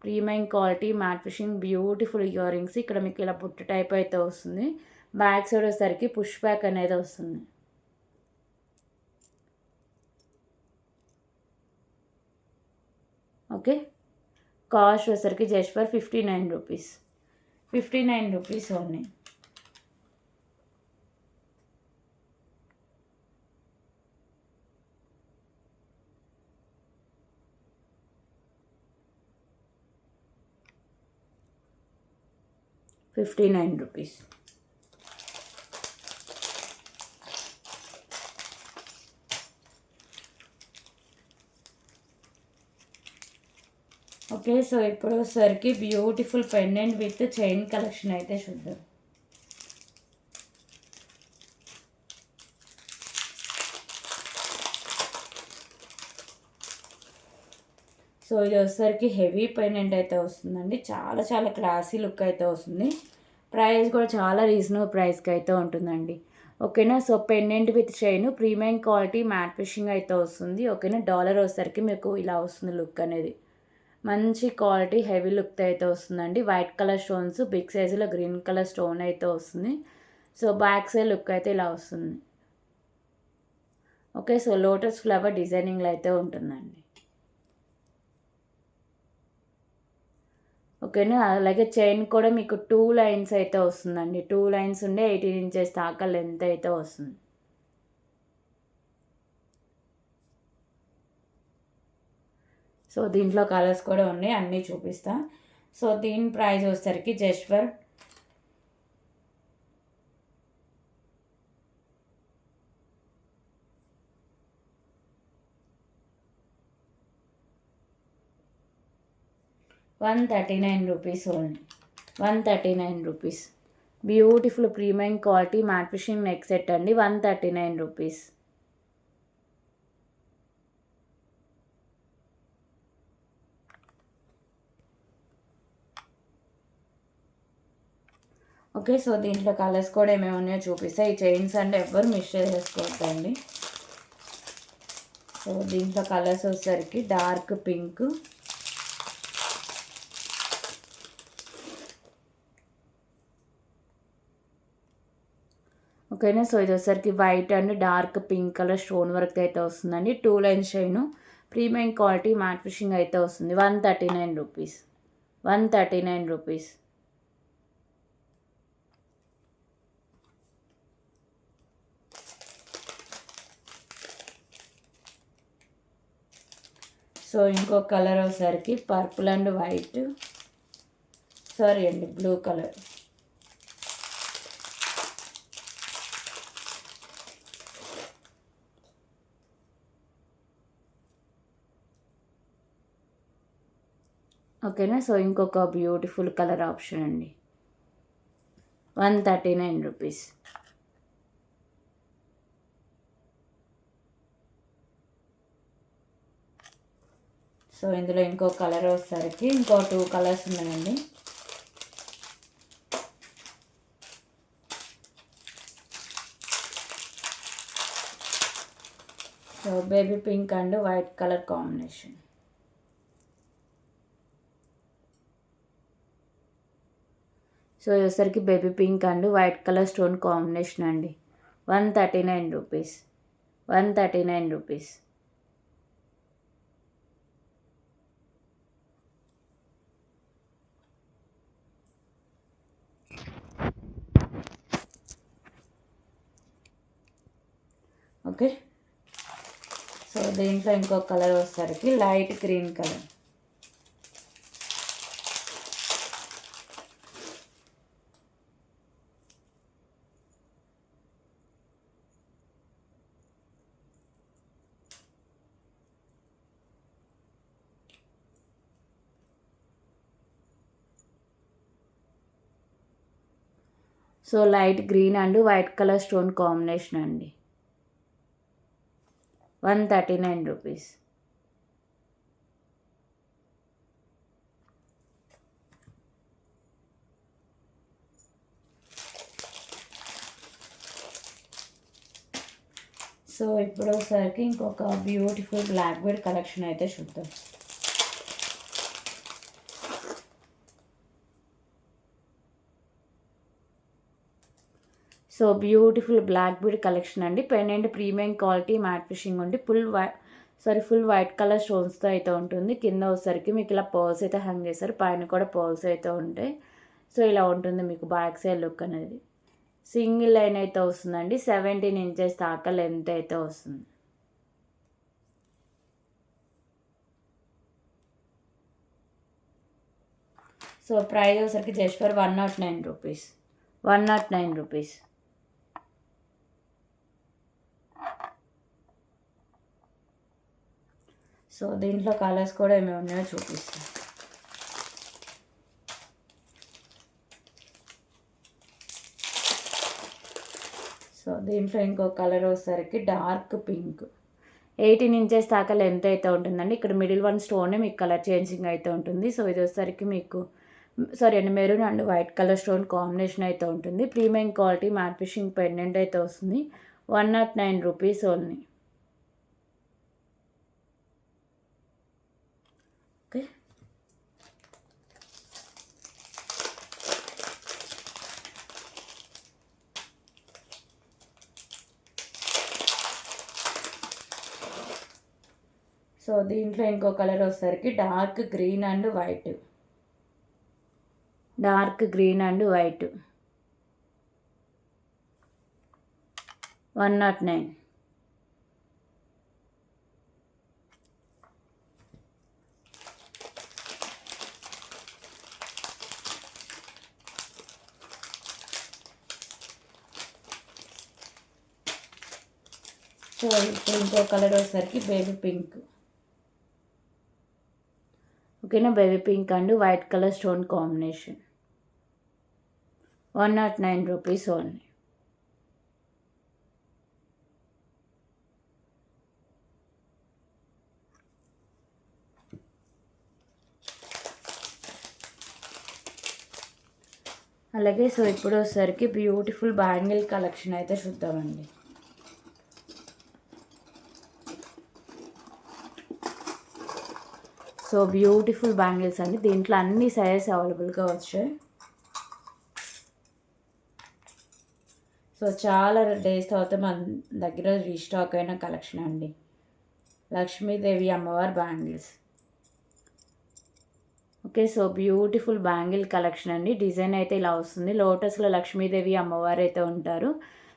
Premium quality matte finishing beautiful ear rings. ఇక్కడ మీకు ఇలా పుట్ట టైప్ అయితే వస్తుంది. బ్యాక్ సైడ్ వచ్చేసరికి పుష్ బ్యాక్ అనేది వస్తుంది. ఓకే, కాస్ట్ వచ్చేసరికి just for ₹59. ₹59 only. ₹59. Okay. So ఇప్పుడు వచ్చేసరికి beautiful pendant with chain collection అయితే చూద్దాం. సో ఇది వచ్చేసరికి హెవీ పెండెంట్ అయితే వస్తుందండి. చాలా చాలా క్లాసీ లుక్ అయితే వస్తుంది. ప్రైస్ కూడా చాలా రీజనబుల్ ప్రైస్కి అయితే ఉంటుందండి. ఓకేనా. So pendant with chain premium quality matte finishing అయితే వస్తుంది. ఓకేనా. డాలర్ వచ్చేసరికి మీకు ఇలా వస్తుంది లుక్ అనేది. మంచి క్వాలిటీ హెవీ లుక్ అయితే వస్తుందండి. వైట్ కలర్ స్టోన్స్, బిగ్ సైజులో గ్రీన్ కలర్ స్టోన్ అయితే వస్తుంది. సో బ్యాక్ సైడ్ లుక్ అయితే ఇలా వస్తుంది. ఓకే. సో లోటస్ ఫ్లవర్ డిజైనింగ్లో అయితే ఉంటుందండి. ఓకేనా. అలాగే చైన్ కూడా మీకు 2 లైన్స్ అయితే వస్తుందండి. 2 లైన్స్ ఉండే 18 ఇంచెస్ దాకా లెంత్ అయితే వస్తుంది. సో దీంట్లో కలర్స్ కూడా ఉన్నాయి, అన్నీ చూపిస్తా. సో దీని ప్రైస్ వచ్చేసరికి just for 139 rupees only. 139 rupees. Beautiful premium quality matte fishing neck set అండి. 139 రూపీస్. ఓకే. సో దీంట్లో కలర్స్ కూడా ఏమేమి ఉన్నాయో చూపిస్తాయి. ఈ చైన్స్ అంటే ఎవ్వరు మిస్ చేసుకోవద్దండి. సో దీంట్లో కలర్స్ వచ్చేసరికి డార్క్ పింక్, ఓకేనా. సో ఇది వచ్చేసరికి white and dark pink colour stone work అయితే వస్తుందండి. 2 line shine premium quality matte finishing అయితే వస్తుంది. 139 రూపీస్. 139 రూపీస్. సో ఇంకో కలర్ వచ్చేసరికి పర్పుల్ అండ్ వైట్, సారీ అండి బ్లూ కలర్. ఓకేనా. సో ఇంకొక బ్యూటిఫుల్ కలర్ ఆప్షన్ అండి. 139 రూపీస్. సో ఇందులో ఇంకో కలర్ వచ్చేసరికి ఇంకో 2 కలర్స్ ఉన్నాయండి. So baby pink and white colour combination. So వచ్చేసరికి baby pink and white colour stone combination అండి. 139 రూపీస్. 139 రూపీస్. ఓకే. సో దీంట్లో ఇంకో కలర్ వచ్చేసరికి light green colour. So light green and white colour stone combination అండి. 139 rupees. So ఇప్పుడు ఒకసారికి ఇంకొక beautiful black bead collection అయితే చూద్దాం. So beautiful black bead collection అండి. Pendant premium quality matte finishing ఉండి ఫుల్ వైట్ కలర్ స్టోన్స్తో అయితే ఉంటుంది. కింద వచ్చేసరికి మీకు ఇలా పర్ల్స్ అయితే హ్యాంగ్ చేస్తారు, పైన కూడా పర్ల్స్ అయితే ఉంటాయి. సో ఇలా ఉంటుంది మీకు బ్యాక్ సైడ్ లుక్ అనేది. సింగిల్ లైన్ అయితే వస్తుందండి. 17 ఇంచెస్ దాకా లెంత్ అయితే వస్తుంది. సో ప్రైస్ వచ్చేసరికి just for 109 rupees. 109 rupees. So దీంట్లో కలర్స్ కూడా ఏమేమి ఉన్నాయో చూపిస్తాను. సో దీంట్లో ఇంకో కలర్ వచ్చేసరికి డార్క్ పింక్. 18 ఇంచెస్ దాకా లెంత్ అయితే ఉంటుందండి. ఇక్కడ మిడిల్ వన్ స్టోనే మీకు కలర్ చేంజింగ్ అయితే ఉంటుంది. సో ఇది వచ్చేసరికి మీకు maroon and white colour stone combination అయితే ఉంటుంది. Premium quality matte fishing pendant అయితే వస్తుంది. 109 రూపీస్ ఓన్లీ. ఓకే, సో దీంట్లో ఇంకో కలర్ వచ్చేసరికి dark green and white. 109. So ఇప్పుడు ఇంకో కలర్ వచ్చేసరికి బేబీ పింక్. ఓకేనా, baby pink and white colour stone combination. 109 rupees only. అలాగే సో ఇప్పుడు వచ్చేసరికి బ్యూటిఫుల్ బ్యాంగిల్ కలెక్షన్ అయితే చూద్దామండి. సో బ్యూటిఫుల్ బ్యాంగిల్స్ అండి. దీంట్లో అన్ని సైజెస్ అవైలబుల్గా వచ్చాయి. సో చాలా డేస్ తర్వాత మన దగ్గర రీస్టాక్ అయిన కలెక్షన్ అండి. లక్ష్మీదేవి అమ్మవారి bangles. Okay, so beautiful bangle collection అండి. డిజైన్ అయితే ఇలా వస్తుంది. లోటస్లో లక్ష్మీదేవి అమ్మవారు అయితే ఉంటారు.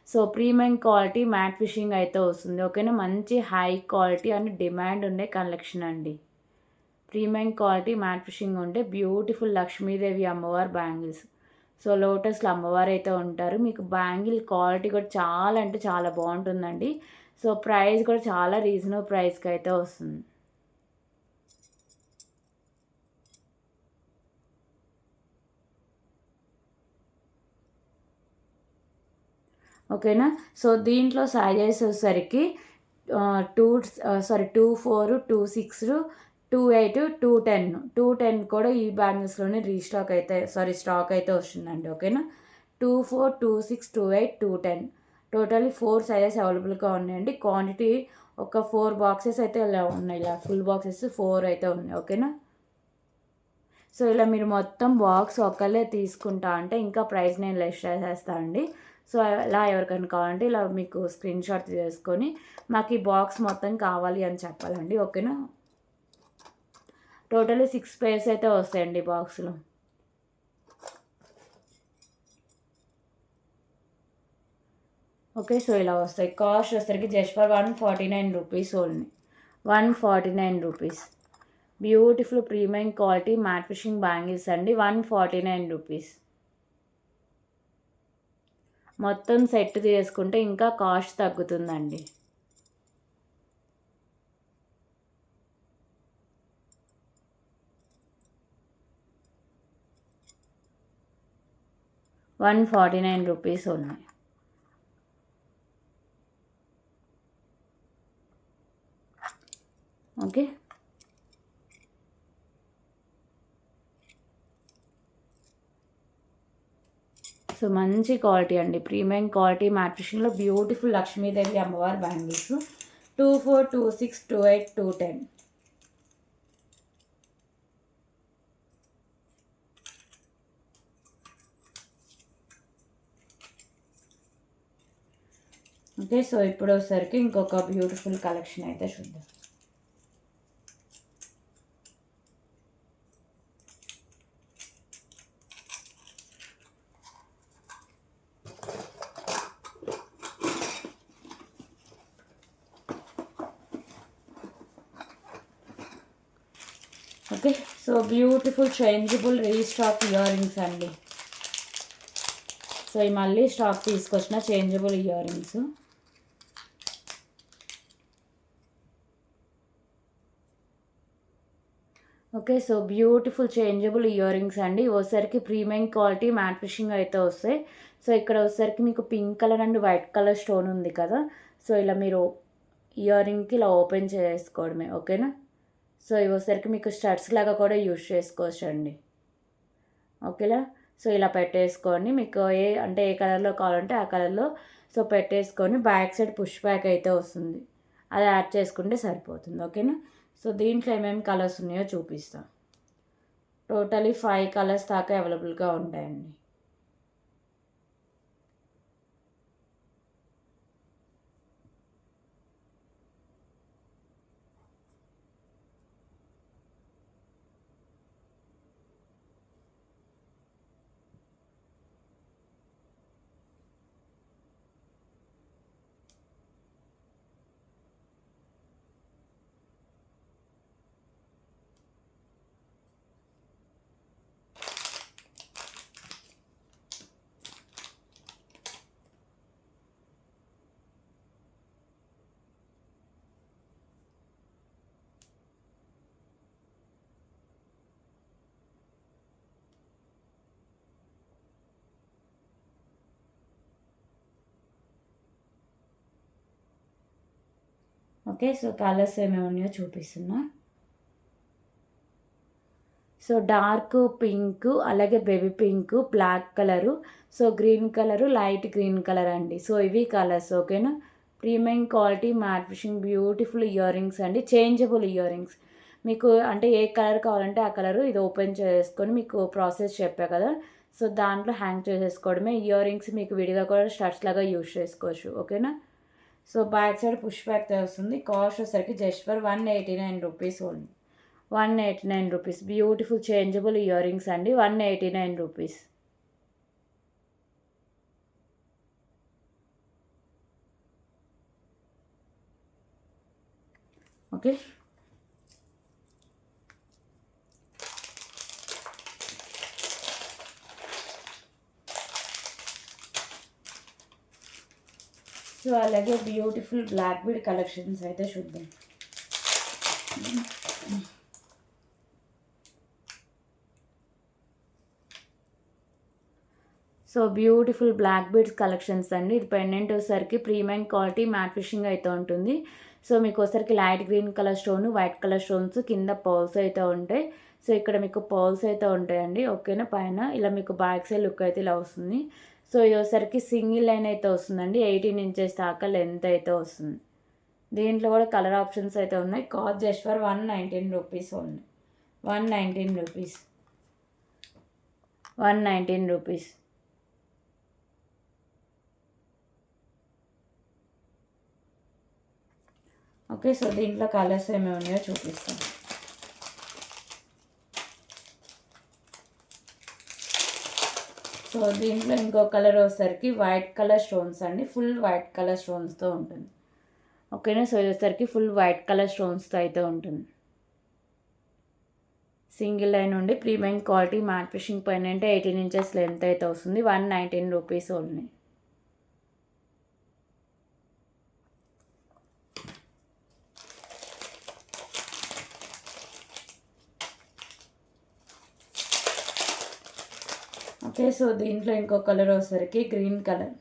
So premium quality matte finishing అయితే వస్తుంది. ఓకేనా, మంచి హై క్వాలిటీ అండ్ డిమాండ్ ఉండే కలెక్షన్ అండి. ప్రీమియం క్వాలిటీ మ్యాట్ ఫిషింగ్ ఉంటే బ్యూటిఫుల్ లక్ష్మీదేవి అమ్మవారు బ్యాంగిల్స్. సో లోటస్లో అమ్మవారు అయితే ఉంటారు. మీకు బ్యాంగిల్ క్వాలిటీ కూడా చాలా అంటే చాలా బాగుంటుందండి. సో ప్రైస్ కూడా చాలా రీజనబుల్ ప్రైస్కి అయితే వస్తుంది. ఓకేనా, సో దీంట్లో సైజెస్ వచ్చేసరికి 2 4 2 6 2 8 2 10. 2 10 కూడా ఈ బ్యాంగిల్స్లోనే స్టాక్ అయితే వస్తుందండి. ఓకేనా, 2 4 2 6 2 8 2 10 టోటల్లీ 4 సైజెస్ అవైలబుల్గా ఉన్నాయండి. క్వాంటిటీ ఒక 4 బాక్సెస్ అయితే ఇలా ఉన్నాయి. ఇలా ఫుల్ బాక్సెస్ 4 అయితే ఉన్నాయి. ఓకేనా, సో ఇలా మీరు మొత్తం బాక్స్ ఒకళ్ళే తీసుకుంటా అంటే ఇంకా ప్రైస్ నేను లెస్ చేసేస్తా అండి. సో ఇలా ఎవరికైనా కావాలంటే ఇలా మీకు స్క్రీన్ షాట్ తీసుకొని మాకు ఈ బాక్స్ మొత్తం కావాలి అని చెప్పాలండి. ఓకేనా, టోటల్లీ 6 పేర్స్ అయితే వస్తాయండి బాక్స్లో. ఓకే, సో ఇలా వస్తాయి. కాస్ట్ వచ్చేసరికి just for 149 rupees only. 149 rupees. Beautiful premium quality matte finishing bangles అండి. 149 రూపీస్. మొత్తం సెట్ తీసుకుంటే ఇంకా కాస్ట్ తగ్గుతుందండి. ₹149 రూపీస్ ఉన్నాయి. ఓకే, సో మంచి క్వాలిటీ అండి. ప్రీమియం క్వాలిటీ మ్యాట్ ఫిషింగ్లో బ్యూటిఫుల్ లక్ష్మీదేవి అమ్మవారి బ్యాంగిల్స్. 2 4 2 6 2 8 2 10. ఓకే, సో ఇప్పుడు వచ్చేసరికి ఇంకొక బ్యూటిఫుల్ కలెక్షన్ అయితే చూద్దాం. Okay, so beautiful changeable restock ear rings అండి. సో ఈ మళ్ళీ స్టాక్ తీసుకొచ్చిన changeable ear rings. Okay. So, beautiful changeable earrings అండి. వచ్చేసరికి ప్రీమియం క్వాలిటీ మ్యాట్ ఫినిషింగ్ అయితే వస్తాయి. సో, ఇక్కడ వచ్చేసరికి మీకు pink colour and white colour stone ఉంది కదా! సో, ఇలా మీరు ఇయర్ రింగ్‌కి ఇలా ఓపెన్ చేసుకోవడమే. ఓకేనా? సో, ఇవి వచ్చేసరికి మీకు స్టడ్స్ లాగా కూడా యూజ్ చేసుకోవచ్చండి. ఓకేలా? సో, ఇలా పెట్టేసుకొని మీకు అంటే ఏ కలర్‌లో కావాలంటే ఆ కలర్‌లో సో, పెట్టేసుకొని బ్యాక్ సైడ్ పుష్ బ్యాక్ అయితే వస్తుంది. అది యాడ్ చేసుకుంటే సరిపోతుంది. ఓకేనా? సో, దీంట్లో ఏమేమి కలర్స్ ఉన్నాయో చూపిస్తా. టోటలీ 5 కలర్స్ దాకా అవైలబుల్‌గా ఉంటాయండి. ఓకే. సో, కలర్స్ ఏమేమి ఉన్నాయో చూపిస్తున్నా. సో, డార్క్ పింకు, అలాగే baby pink, black colour, so, green colour, light green colour అండి. సో, ఇవి కలర్స్ ఓకేనా? Premium quality matte finishing beautiful earrings అండి. Changeable earrings. మీకు అంటే ఏ కలర్ కావాలంటే ఆ కలరు ఇది ఓపెన్ చేసుకొని మీకు ప్రాసెస్ చెప్పా కదా! సో, దాంట్లో హ్యాంగ్ చేసేసుకోవడమే. ఇయర్ రింగ్స్ మీకు విడిగా కూడా స్టడ్స్ లాగా యూజ్ చేసుకోవచ్చు. ఓకేనా? సో, బ్యాక్ సైడ్ పుష్ బ్యాక్‌తో వస్తుంది. కాస్ట్ వచ్చేసరికి just for 189 rupees only. 189 rupees. Beautiful changeable earrings అండి. 189 రూపీస్. ఓకే. సో, అలాగే బ్యూటిఫుల్ బ్లాక్ బీడ్ కలెక్షన్స్ అయితే చూద్దాం. So, beautiful black beads collections అండి. ఇది పెండెంట్ వచ్చేసరికి ప్రీమియం క్వాలిటీ మ్యాట్ ఫినిషింగ్ అయితే ఉంటుంది. సో, మీకు వచ్చేసరికి light green colour stone, white colour stones కింద పర్ల్స్ అయితే ఉంటాయి. సో, ఇక్కడ మీకు పర్ల్స్ అయితే ఉంటాయండి. ఓకేనా? పైన ఇలా మీకు బ్యాక్ సైడ్ లుక్ అయితే ఇలా వస్తుంది. సో, ఇది వచ్చేసరికి సింగిల్ లైన్ అయితే వస్తుందండి. 18 ఇంచెస్ దాకా లెంత్ అయితే వస్తుంది. దీంట్లో కూడా కలర్ ఆప్షన్స్ అయితే ఉన్నాయి. Cost just for 119 rupees only. 119 rupees. 119 rupees. Okay. So, దీంట్లో కలర్స్ ఏమేమి ఉన్నాయో చూపిస్తాను. సో, దీంట్లో ఇంకో కలర్ వచ్చేసరికి వైట్ కలర్ స్టోన్స్ అండి. ఫుల్ వైట్ కలర్ స్టోన్స్‌తో ఉంటుంది. ఓకేనా? సో, ఇది వచ్చేసరికి ఫుల్ వైట్ కలర్ స్టోన్స్‌తో అయితే ఉంటుంది. సింగిల్ లైన్ ఉండి ప్రీమియం క్వాలిటీ మ్యాట్ ఫినిషింగ్ పైన అంటే 18 ఇంచెస్ లెంత్ అయితే వస్తుంది. 119 రూపీస్ ఓన్లీ. ఓకే. సో, దీంట్లో ఇంకో కలర్ వచ్చేసరికి green colour.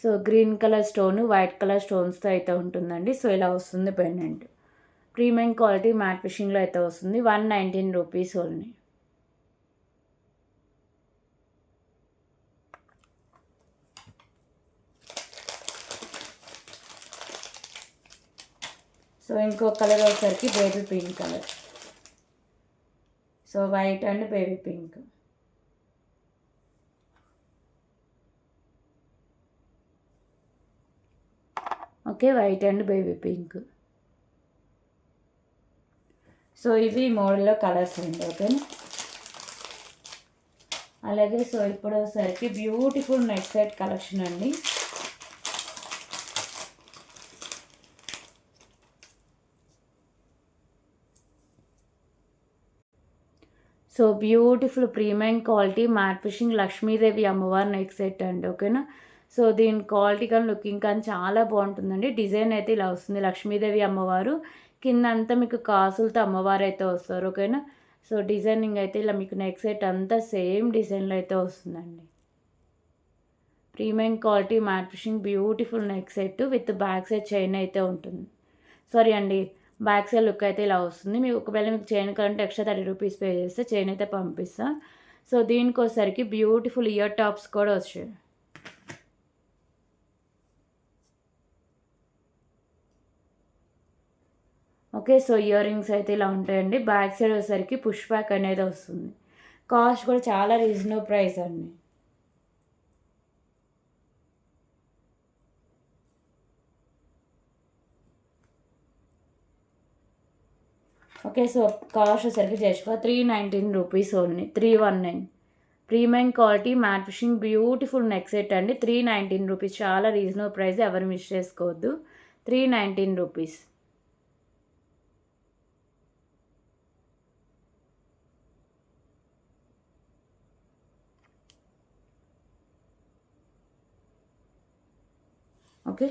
So, green colour stone, white colour స్టోన్స్‌తో అయితే ఉంటుందండి. సో, ఇలా వస్తుంది పెండెంట్. ప్రీమియం క్వాలిటీ మ్యాట్ ఫినిషింగ్‌లో అయితే వస్తుంది. 119 రూపీస్ ఓన్లీ. సో, ఇంకో కలర్ వచ్చేసరికి baby pink colour. So, white and baby pink. Okay. White and baby pink. So, ఇవి మోడల్లో కలర్స్ అండి. ఓకేనా? అలాగే సో, ఇప్పుడు వచ్చేసరికి బ్యూటిఫుల్ నెక్ సెట్ కలెక్షన్ అండి. So, beautiful premium quality matte finishing Lakshmidevi అమ్మవారి నెక్ సెట్ అండి. ఓకేనా? సో, దీని క్వాలిటీ కానీ లుకింగ్ కానీ చాలా బాగుంటుందండి. డిజైన్ అయితే ఇలా వస్తుంది. లక్ష్మీదేవి అమ్మవారు కింద అంతా మీకు కాసులతో అమ్మవారు అయితే వస్తారు. ఓకేనా. సో డిజైనింగ్ అయితే ఇలా మీకు నెక్ సెట్ అంతా సేమ్ డిజైన్లో అయితే వస్తుందండి. Premium quality matte finishing beautiful neck set with back side chain అయితే ఉంటుంది. సారీ అండి, బ్యాక్ సైడ్ లుక్ అయితే ఇలా వస్తుంది. మీకు ఒకవేళ మీకు చైన్ కావాలంటే ఎక్స్ట్రా 30 రూపీస్ పే చేస్తే చైన్ అయితే పంపిస్తా. సో దీనికోసరికి బ్యూటిఫుల్ ఇయర్ టాప్స్ కూడా వచ్చాయి. ఓకే. సో ఇయర్ రింగ్స్ అయితే ఇలా ఉంటాయండి. బ్యాక్ సైడ్ వచ్చేసరికి పుష్ బ్యాక్ అనేది వస్తుంది. కాస్ట్ కూడా చాలా రీజనబుల్ ప్రైస్ అండి. ఓకే. సో కాస్ట్ వచ్చేసరికి just for 319 rupees only. 319. Premium quality matte finishing beautiful neck set అండి. 319 రూపీస్. చాలా రీజనబుల్ ప్రైస్, ఎవరు మిస్ చేసుకోవద్దు. 319 రూపీస్. ఓకే.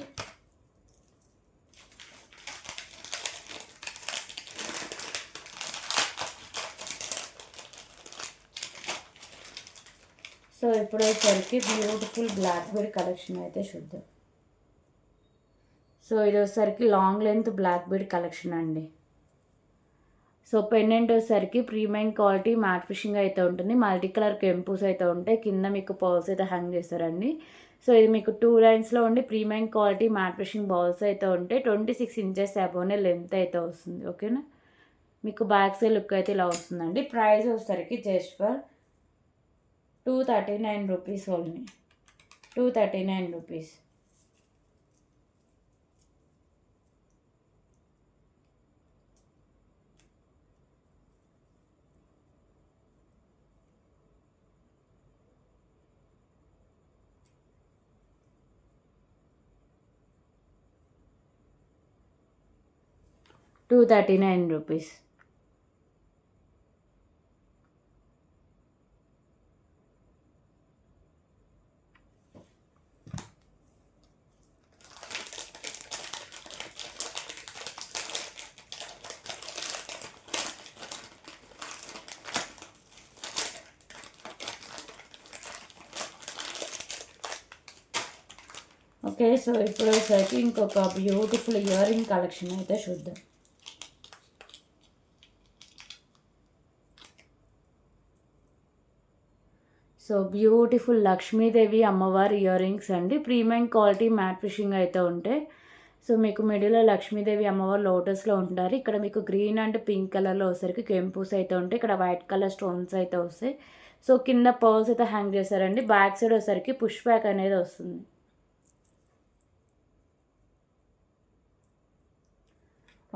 సో ఇప్పుడు వచ్చేసరికి బ్యూటిఫుల్ బ్లాక్ బెడ్ కలెక్షన్ అయితే చూద్దాం. సో ఇది వచ్చేసరికి long length black bead collection అండి. సో పెండెంట్ వచ్చేసరికి ప్రీమియం క్వాలిటీ మ్యాట్ ఫినిషింగ్ అయితే ఉంటుంది. మల్టీ కలర్ కెంపూస్ అయితే ఉంటాయి. కింద మీకు పర్ల్స్ అయితే హ్యాంగ్ చేస్తారండి. సో ఇది మీకు 2 లైన్స్లో ఉండి premium quality matte finishing balls అయితే ఉంటాయి. 26 ఇంచెస్ అబోనే లెంత్ అయితే వస్తుంది. ఓకేనా. మీకు బ్యాక్ సైడ్ లుక్ అయితే ఇలా వస్తుందండి. ప్రైస్ వచ్చేసరికి just for 239 rupees only. 239 rupees. Rupees. Okay. So ఇప్పుడు వచ్చేసరికి ఇంకొక బ్యూటిఫుల్ ఇయర్ రింగ్ కలెక్షన్ అయితే చూద్దాం. సో బ్యూటిఫుల్ లక్ష్మీదేవి అమ్మవారి ఇయర్ రింగ్స్ అండి. ప్రీమియం క్వాలిటీ మ్యాట్ ఫినిషింగ్ అయితే ఉంటాయి. సో మీకు మిడిల్లో లక్ష్మీదేవి అమ్మవారు లోటస్లో ఉంటారు. ఇక్కడ మీకు గ్రీన్ అండ్ పింక్ కలర్లో వచ్చేసరికి కెంపూస్ అయితే ఉంటాయి. ఇక్కడ వైట్ కలర్ స్టోన్స్ అయితే వస్తాయి. సో కింద పర్ల్స్ అయితే హ్యాంగ్ చేశారండి. బ్యాక్ సైడ్ వచ్చేసరికి పుష్ బ్యాక్ అనేది వస్తుంది.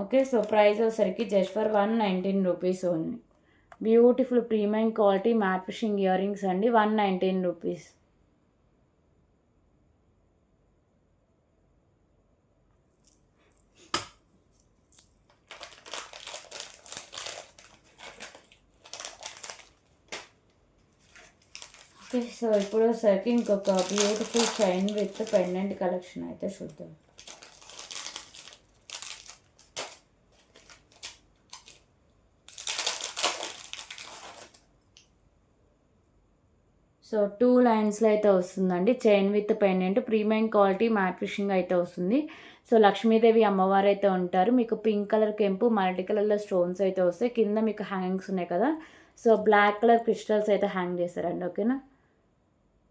ఓకే. సో ప్రైస్ వచ్చేసరికి just for 119 rupees only. Beautiful premium quality matte finishing ear rings అండి. 119 రూపీస్. ఓకే. సో ఇప్పుడు వచ్చేసరికి ఇంకొక beautiful chain with pendant collection అయితే చూద్దాం. సో 2 లైన్స్లో అయితే వస్తుందండి. Chain with pendant premium quality matte finishing అయితే వస్తుంది. సో లక్ష్మీదేవి అమ్మవారు అయితే ఉంటారు. మీకు పింక్ కలర్ కెంపు మల్టీ కలర్లో స్టోన్స్ అయితే వస్తాయి. కింద మీకు హ్యాంగ్స్ ఉన్నాయి కదా. సో బ్లాక్ కలర్ క్రిస్టల్స్ అయితే హ్యాంగ్ చేస్తారండి. ఓకేనా.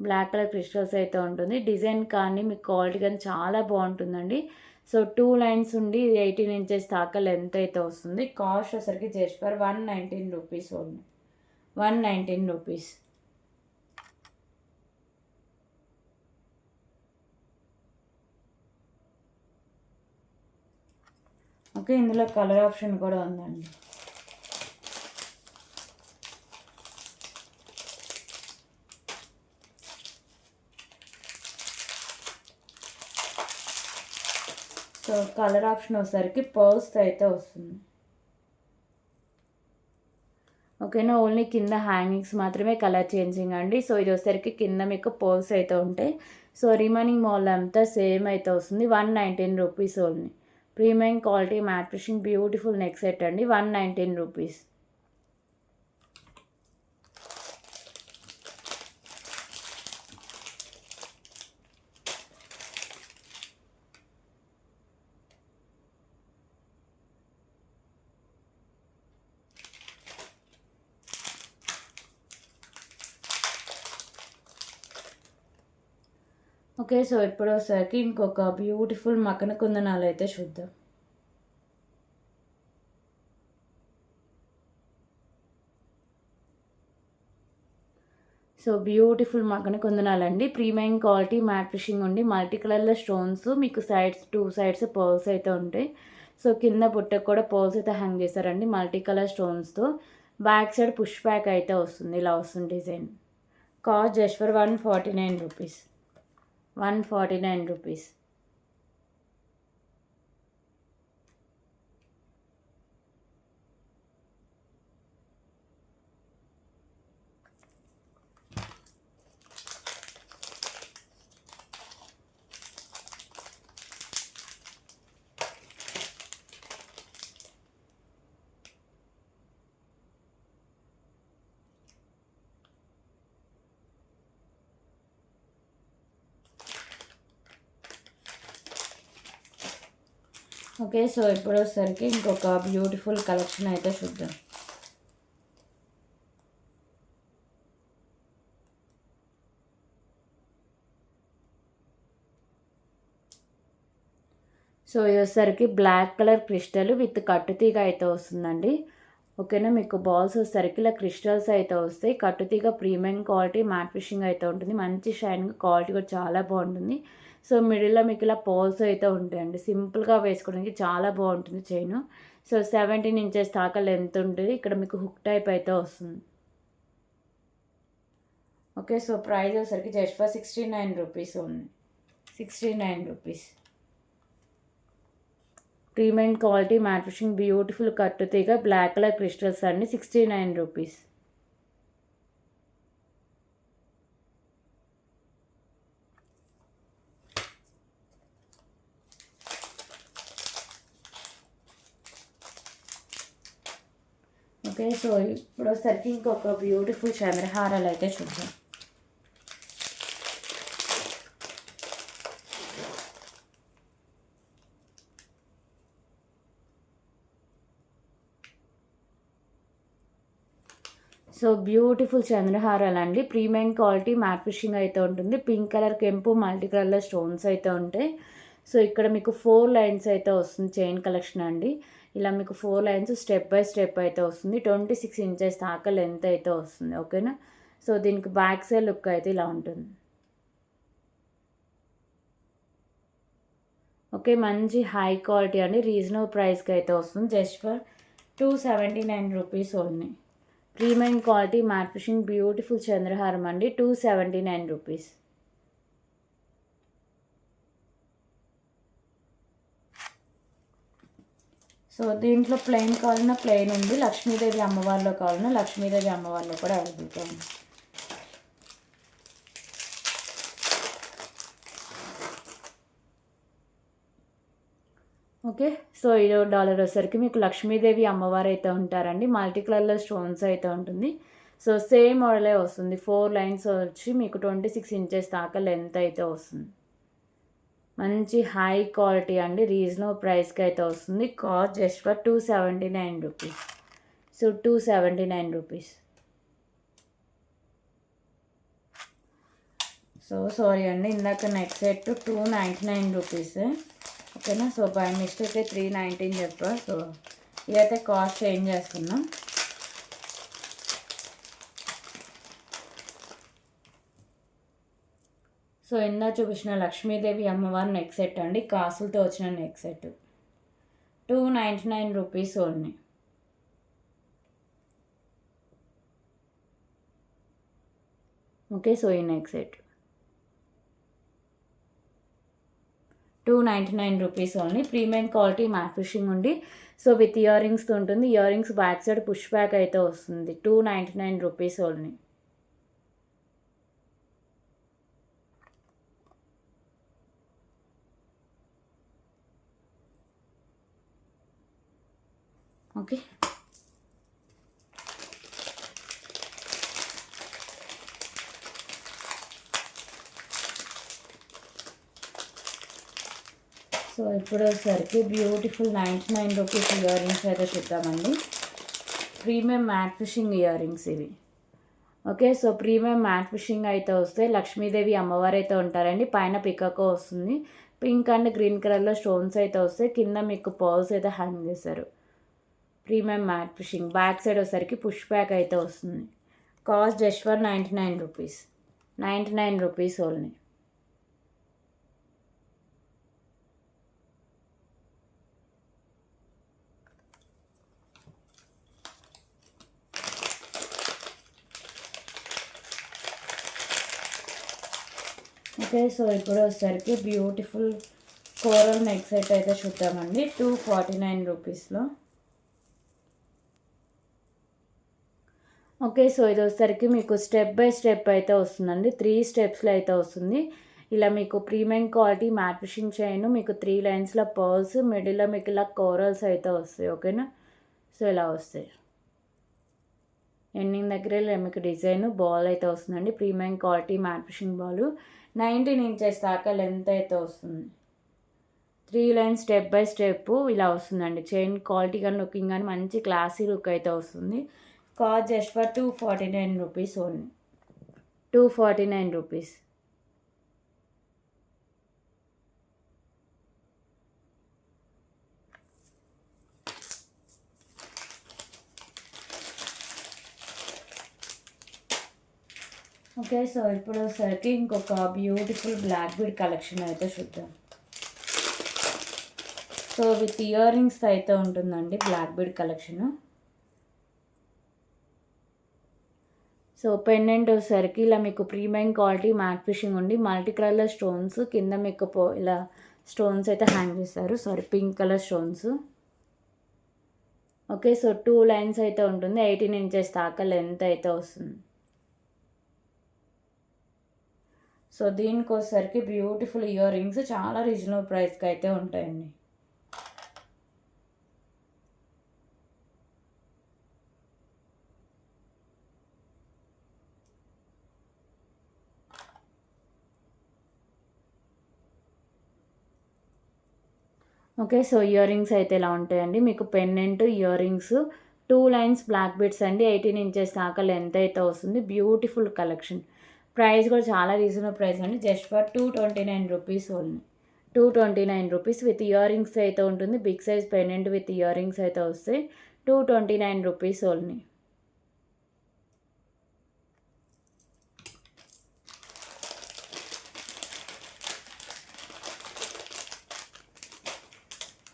బ్లాక్ కలర్ క్రిస్టల్స్ అయితే ఉంటుంది. డిజైన్ కానీ మీకు క్వాలిటీ కానీ చాలా బాగుంటుందండి. సో 2 లైన్స్ ఉండి 18 ఇంచెస్ దాకా లెంత్ అయితే వస్తుంది. కాస్ట్ వచ్చరికి just for 119 rupees only. 119 rupees. Okay. ఇందులో కలర్ ఆప్షన్ కూడా ఉందండి. సో కలర్ ఆప్షన్ వచ్చేసరికి పర్ల్స్ అయితే వస్తుంది. ఓకేనా. ఓన్లీ కింద హ్యాంగింగ్స్ మాత్రమే కలర్ చేంజింగ్ అండి. సో ఇది వచ్చేసరికి కింద మీకు పర్ల్స్ అయితే ఉంటాయి. సో రిమైనింగ్ మాల్ అంతా సేమ్ అయితే వస్తుంది. 119 rupees only. Premium quality matte finishing beautiful neck set అండి, 119 రూపీస్. ఓకే. సో ఇప్పుడు వచ్చేసరికి ఇంకొక బ్యూటిఫుల్ మకన కుందనాలు అయితే చూద్దాం. So beautiful మకన కుందనాలండి, premium quality matte finishing ఉండి మల్టీ కలర్లో స్టోన్స్, మీకు సైడ్స్ 2 సైడ్స్ పర్ల్స్ అయితే ఉంటాయి. సో కింద బుట్టకు కూడా పర్ల్స్ అయితే హ్యాంగ్ చేశారండి మల్టీ కలర్ స్టోన్స్తో. బ్యాక్ సైడ్ పుష్ బ్యాక్ అయితే వస్తుంది, ఇలా వస్తుంది design. Cost just for 149 rupees, 149 rupees. Okay. So ఇప్పుడు వచ్చేసరికి ఇంకొక బ్యూటిఫుల్ కలెక్షన్ అయితే చూద్దాం. సో ఇది వచ్చేసరికి బ్లాక్ కలర్ క్రిస్టల్ విత్ కట్టుతీగ అయితే వస్తుందండి. ఓకేనా, మీకు బాల్స్ వచ్చేసరికి ఇలా క్రిస్టల్స్ అయితే వస్తాయి. కట్టుతీగ ప్రీమియం క్వాలిటీ మ్యాట్ ఫినిషింగ్ అయితే ఉంటుంది, మంచి షైనింగ్ క్వాలిటీ కూడా చాలా బాగుంటుంది. సో మిడిల్లో మీకు ఇలా పోల్స్ అయితే ఉంటాయండి, సింపుల్గా వేసుకోవడానికి చాలా బాగుంటుంది చైను. సో 17 ఇంచెస్ దాకా లెంత్ ఉంటుంది. ఇక్కడ మీకు హుక్ టైప్ అయితే వస్తుంది. ఓకే. సో ప్రైస్ వచ్చేసరికి జస్ట్ ఫర్ 69 రూపీస్ ఉంది, 69 rupees. Premium quality matte finishing beautiful కట్టుతీగ బ్లాక్ కలర్ క్రిస్టల్స్ అండి, 69 రూపీస్. ఓకే. సో ఇప్పుడు వచ్చేసరికి ఇంకొక బ్యూటిఫుల్ చంద్రహారాలు అయితే చూద్దాం. సో బ్యూటిఫుల్ చంద్రహారాలు అండి, ప్రీమియం క్వాలిటీ మ్యాట్ ఫినిషింగ్ అయితే ఉంటుంది. పింక్ కలర్ కెంపు మల్టీ కలర్లో స్టోన్స్ అయితే ఉంటాయి. సో ఇక్కడ మీకు 4 లైన్స్ అయితే వస్తుంది చైన్ కలెక్షన్ అండి. ఇలా మీకు 4 లైన్స్ స్టెప్ బై స్టెప్ అయితే వస్తుంది. 26 ఇంచెస్ దాకా లెంత్ అయితే వస్తుంది. ఓకేనా. సో దీనికి బ్యాక్ సైడ్ లుక్ అయితే ఇలా ఉంటుంది. ఓకే, మంచి హై క్వాలిటీ అండి, రీజనబుల్ ప్రైస్కి అయితే వస్తుంది. Just for 279 rupees only. Premium quality matte finishing beautiful చంద్రహారం అండి, 279 రూపీస్. సో దీంట్లో ప్లెయిన్ కావాలన్నా ప్లెయిన్ ఉంది, లక్ష్మీదేవి అమ్మవారిలో కావాలన్నా లక్ష్మీదేవి అమ్మవారిలో కూడా అవైలబుల్గా ఉంది. ఓకే. సో $1 వచ్చేసరికి మీకు లక్ష్మీదేవి అమ్మవారు అయితే ఉంటారండి, మల్టీ కలర్లో స్టోన్స్ అయితే ఉంటుంది. సో సేమ్ మోడలే వస్తుంది, 4 లైన్స్ వచ్చి మీకు 26 ఇంచెస్ దాకా లెంత్ అయితే వస్తుంది. మంచి హై క్వాలిటీ అండి, రీజనబుల్ ప్రైస్కి అయితే వస్తుంది. Cost just for 279 rupees. So 279 rupees. So sorry అండి, ఇందాక నెక్ సెట్ 299 రూపీస్. ఓకేనా. సో బై మిస్టేక్ 319 చెప్పా. సో ఇదైతే కాస్ట్ చేంజ్ చేస్తున్నాం. సో ఇందా చూపించిన లక్ష్మీదేవి అమ్మవారి నెక్ సెట్ అండి, కాసులతో వచ్చిన neck set, 299 rupees only. Okay. So ఈ neck set 299 rupees only. Premium quality matte finishing ఉండి సో విత్ ఇయర్ రింగ్స్తో ఉంటుంది. Ear rings back side push back అయితే వస్తుంది, 299 రూపీస్ ఓన్లీ. ఓకే. సో ఇప్పుడు వచ్చేసరికి బ్యూటిఫుల్ 99 రూపీస్ ఇయర్ రింగ్స్ అయితే చూద్దామండి. Premium matte finishing ear rings ఇవి. Okay. So premium matte finishing అయితే వస్తే లక్ష్మీదేవి అమ్మవారు అయితే ఉంటారండి. పైన పికాకో వస్తుంది. పింక్ అండ్ గ్రీన్ కలర్లో స్టోన్స్ అయితే వస్తాయి. కింద మీకు పర్ల్స్ అయితే హ్యాంగ్ చేశారు. Premium matte finishing. Back side వచ్చేసరికి పుష్ బ్యాక్ అయితే వస్తుంది. Cost just for 99 rupees. 99 rupees only. Okay. So ఇప్పుడు వచ్చేసరికి బ్యూటిఫుల్ కోరల్ నెక్ సెట్ అయితే చూద్దామండి. 249 రూపీస్లో. ఓకే. సో ఇది వచ్చేసరికి మీకు స్టెప్ బై స్టెప్ అయితే వస్తుందండి. 3 స్టెప్స్లో అయితే వస్తుంది. ఇలా మీకు premium quality matte fishing chain, మీకు 3 లైన్స్లో పర్ల్స్, మిడిల్లో మీకు ఇలా కోరల్స్ అయితే వస్తాయి. ఓకేనా. సో ఇలా వస్తాయి. ఎండింగ్ దగ్గర ఇలా మీకు డిజైన్ బాల్ అయితే వస్తుందండి. Premium quality matte fishing ball 19 inches దాకా లెంత్ అయితే వస్తుంది. 3 లైన్స్ స్టెప్ బై స్టెప్ ఇలా వస్తుందండి. చైన్ క్వాలిటీ కానీ లుకింగ్ కానీ మంచి క్లాసీ లుక్ అయితే వస్తుంది. Cost just for 249 rupees only. 249 rupees. Okay. So ఇప్పుడు వచ్చేసరికి ఇంకొక బ్యూటిఫుల్ బ్లాక్ బీడ్ కలెక్షన్ అయితే చూద్దాం. సో విత్ ఇయర్ రింగ్స్ అయితే ఉంటుందండి black bead collection. So pendant వచ్చేసరికి ఇలా మీకు ప్రీమియం క్వాలిటీ మ్యాట్ ఫిషింగ్ ఉండి మల్టీ కలర్లో స్టోన్స్ కింద మీకు ఇలా స్టోన్స్ అయితే హ్యాంగ్ చేస్తారు. Sorry, pink colour stones. Okay. So 2 lines అయితే ఉంటుంది. 18 ఇంచెస్ దాకా లెంత్ అయితే వస్తుంది. సో దీనికి వచ్చేసరికి బ్యూటిఫుల్ ఇయర్ రింగ్స్ చాలా రీజనబుల్ ప్రైస్కి అయితే ఉంటాయండి. ఓకే. సో ఇయర్ రింగ్స్ అయితే ఇలా ఉంటాయండి. మీకు pendant, earrings, 2 lines black beads అండి. 18 ఇంచెస్ దాకా లెంత్ అయితే వస్తుంది. Beautiful collection. ప్రైస్ కూడా చాలా రీజనబుల్ ప్రైస్ అండి. Just for 229 rupees only. 229 rupees with ear rings అయితే ఉంటుంది. Big size pendant with ear rings అయితే వస్తాయి. 229 రూపీస్ ఓన్లీ.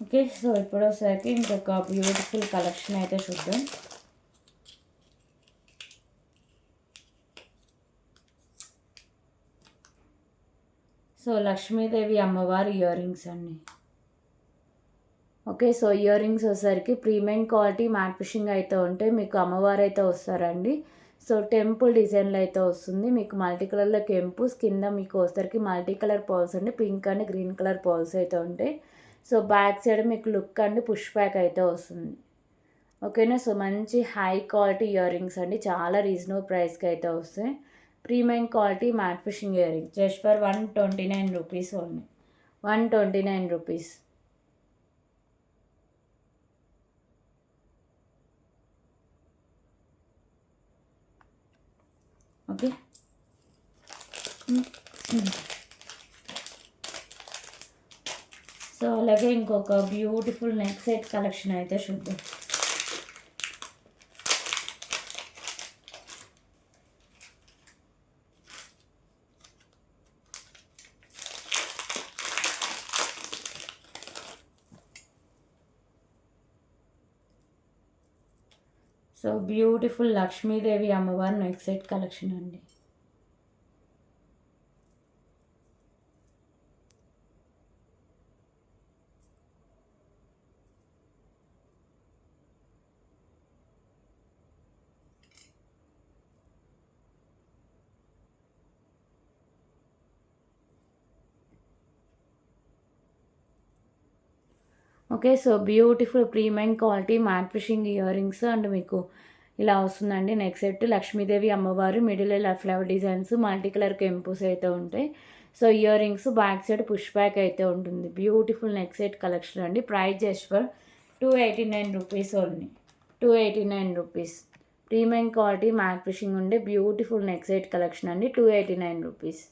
ఓకే. సో ఇప్పుడు వచ్చేసరికి ఇంకొక బ్యూటిఫుల్ కలెక్షన్ అయితే చూద్దాం. సో లక్ష్మీదేవి అమ్మవారి ఇయర్ రింగ్స్ అండి. ఓకే. సో ఇయర్ రింగ్స్ వచ్చేసరికి ప్రీమియం క్వాలిటీ మ్యాట్ ఫిషింగ్ అయితే ఉంటే మీకు అమ్మవారు అయితే వస్తారండి. సో టెంపుల్ డిజైన్లో అయితే వస్తుంది. మీకు మల్టీ కలర్లో కెంపుస్ కింద మీకు వచ్చేసరికి మల్టీ కలర్ పర్ల్స్ అండి. Pink and green colour pearls అయితే ఉంటాయి. సో బ్యాక్ సైడ్ మీకు లుక్ అండ్ పుష్ బ్యాక్ అయితే వస్తుంది. ఓకేనా. సో మంచి హై క్వాలిటీ ఇయర్ రింగ్స్ అండి. చాలా రీజనబుల్ ప్రైస్కి అయితే వస్తాయి. Premium quality matte finishing ear ring just for 129 rupees only. 129 rupees. Okay. So అలాగే ఇంకొక బ్యూటిఫుల్ నెక్ సెట్ కలెక్షన్ అయితే చూద్దాం. సో బ్యూటిఫుల్ లక్ష్మీదేవి అమ్మవారి నెక్ సెట్ కలెక్షన్ అండి. Okay. So, beautiful premium quality matte finishing ear rings and మీకు ఇలా వస్తుందండి neck set. Lakshmidevi అమ్మవారు మిడిల్ ఇలా ఫ్లవర్ డిజైన్స్ మల్టీ కలర్ కెంపుస్ అయితే ఉంటాయి. So, year rings back side push back అయితే ఉంటుంది. బ్యూటిఫుల్ నెక్ సెట్ కలెక్షన్ అండి. Price just for 289 rupees only. 289 rupees. Premium quality matte fishing ఉండే బ్యూటిఫుల్ నెక్ సెట్ కలెక్షన్ అండి. 289 rupees.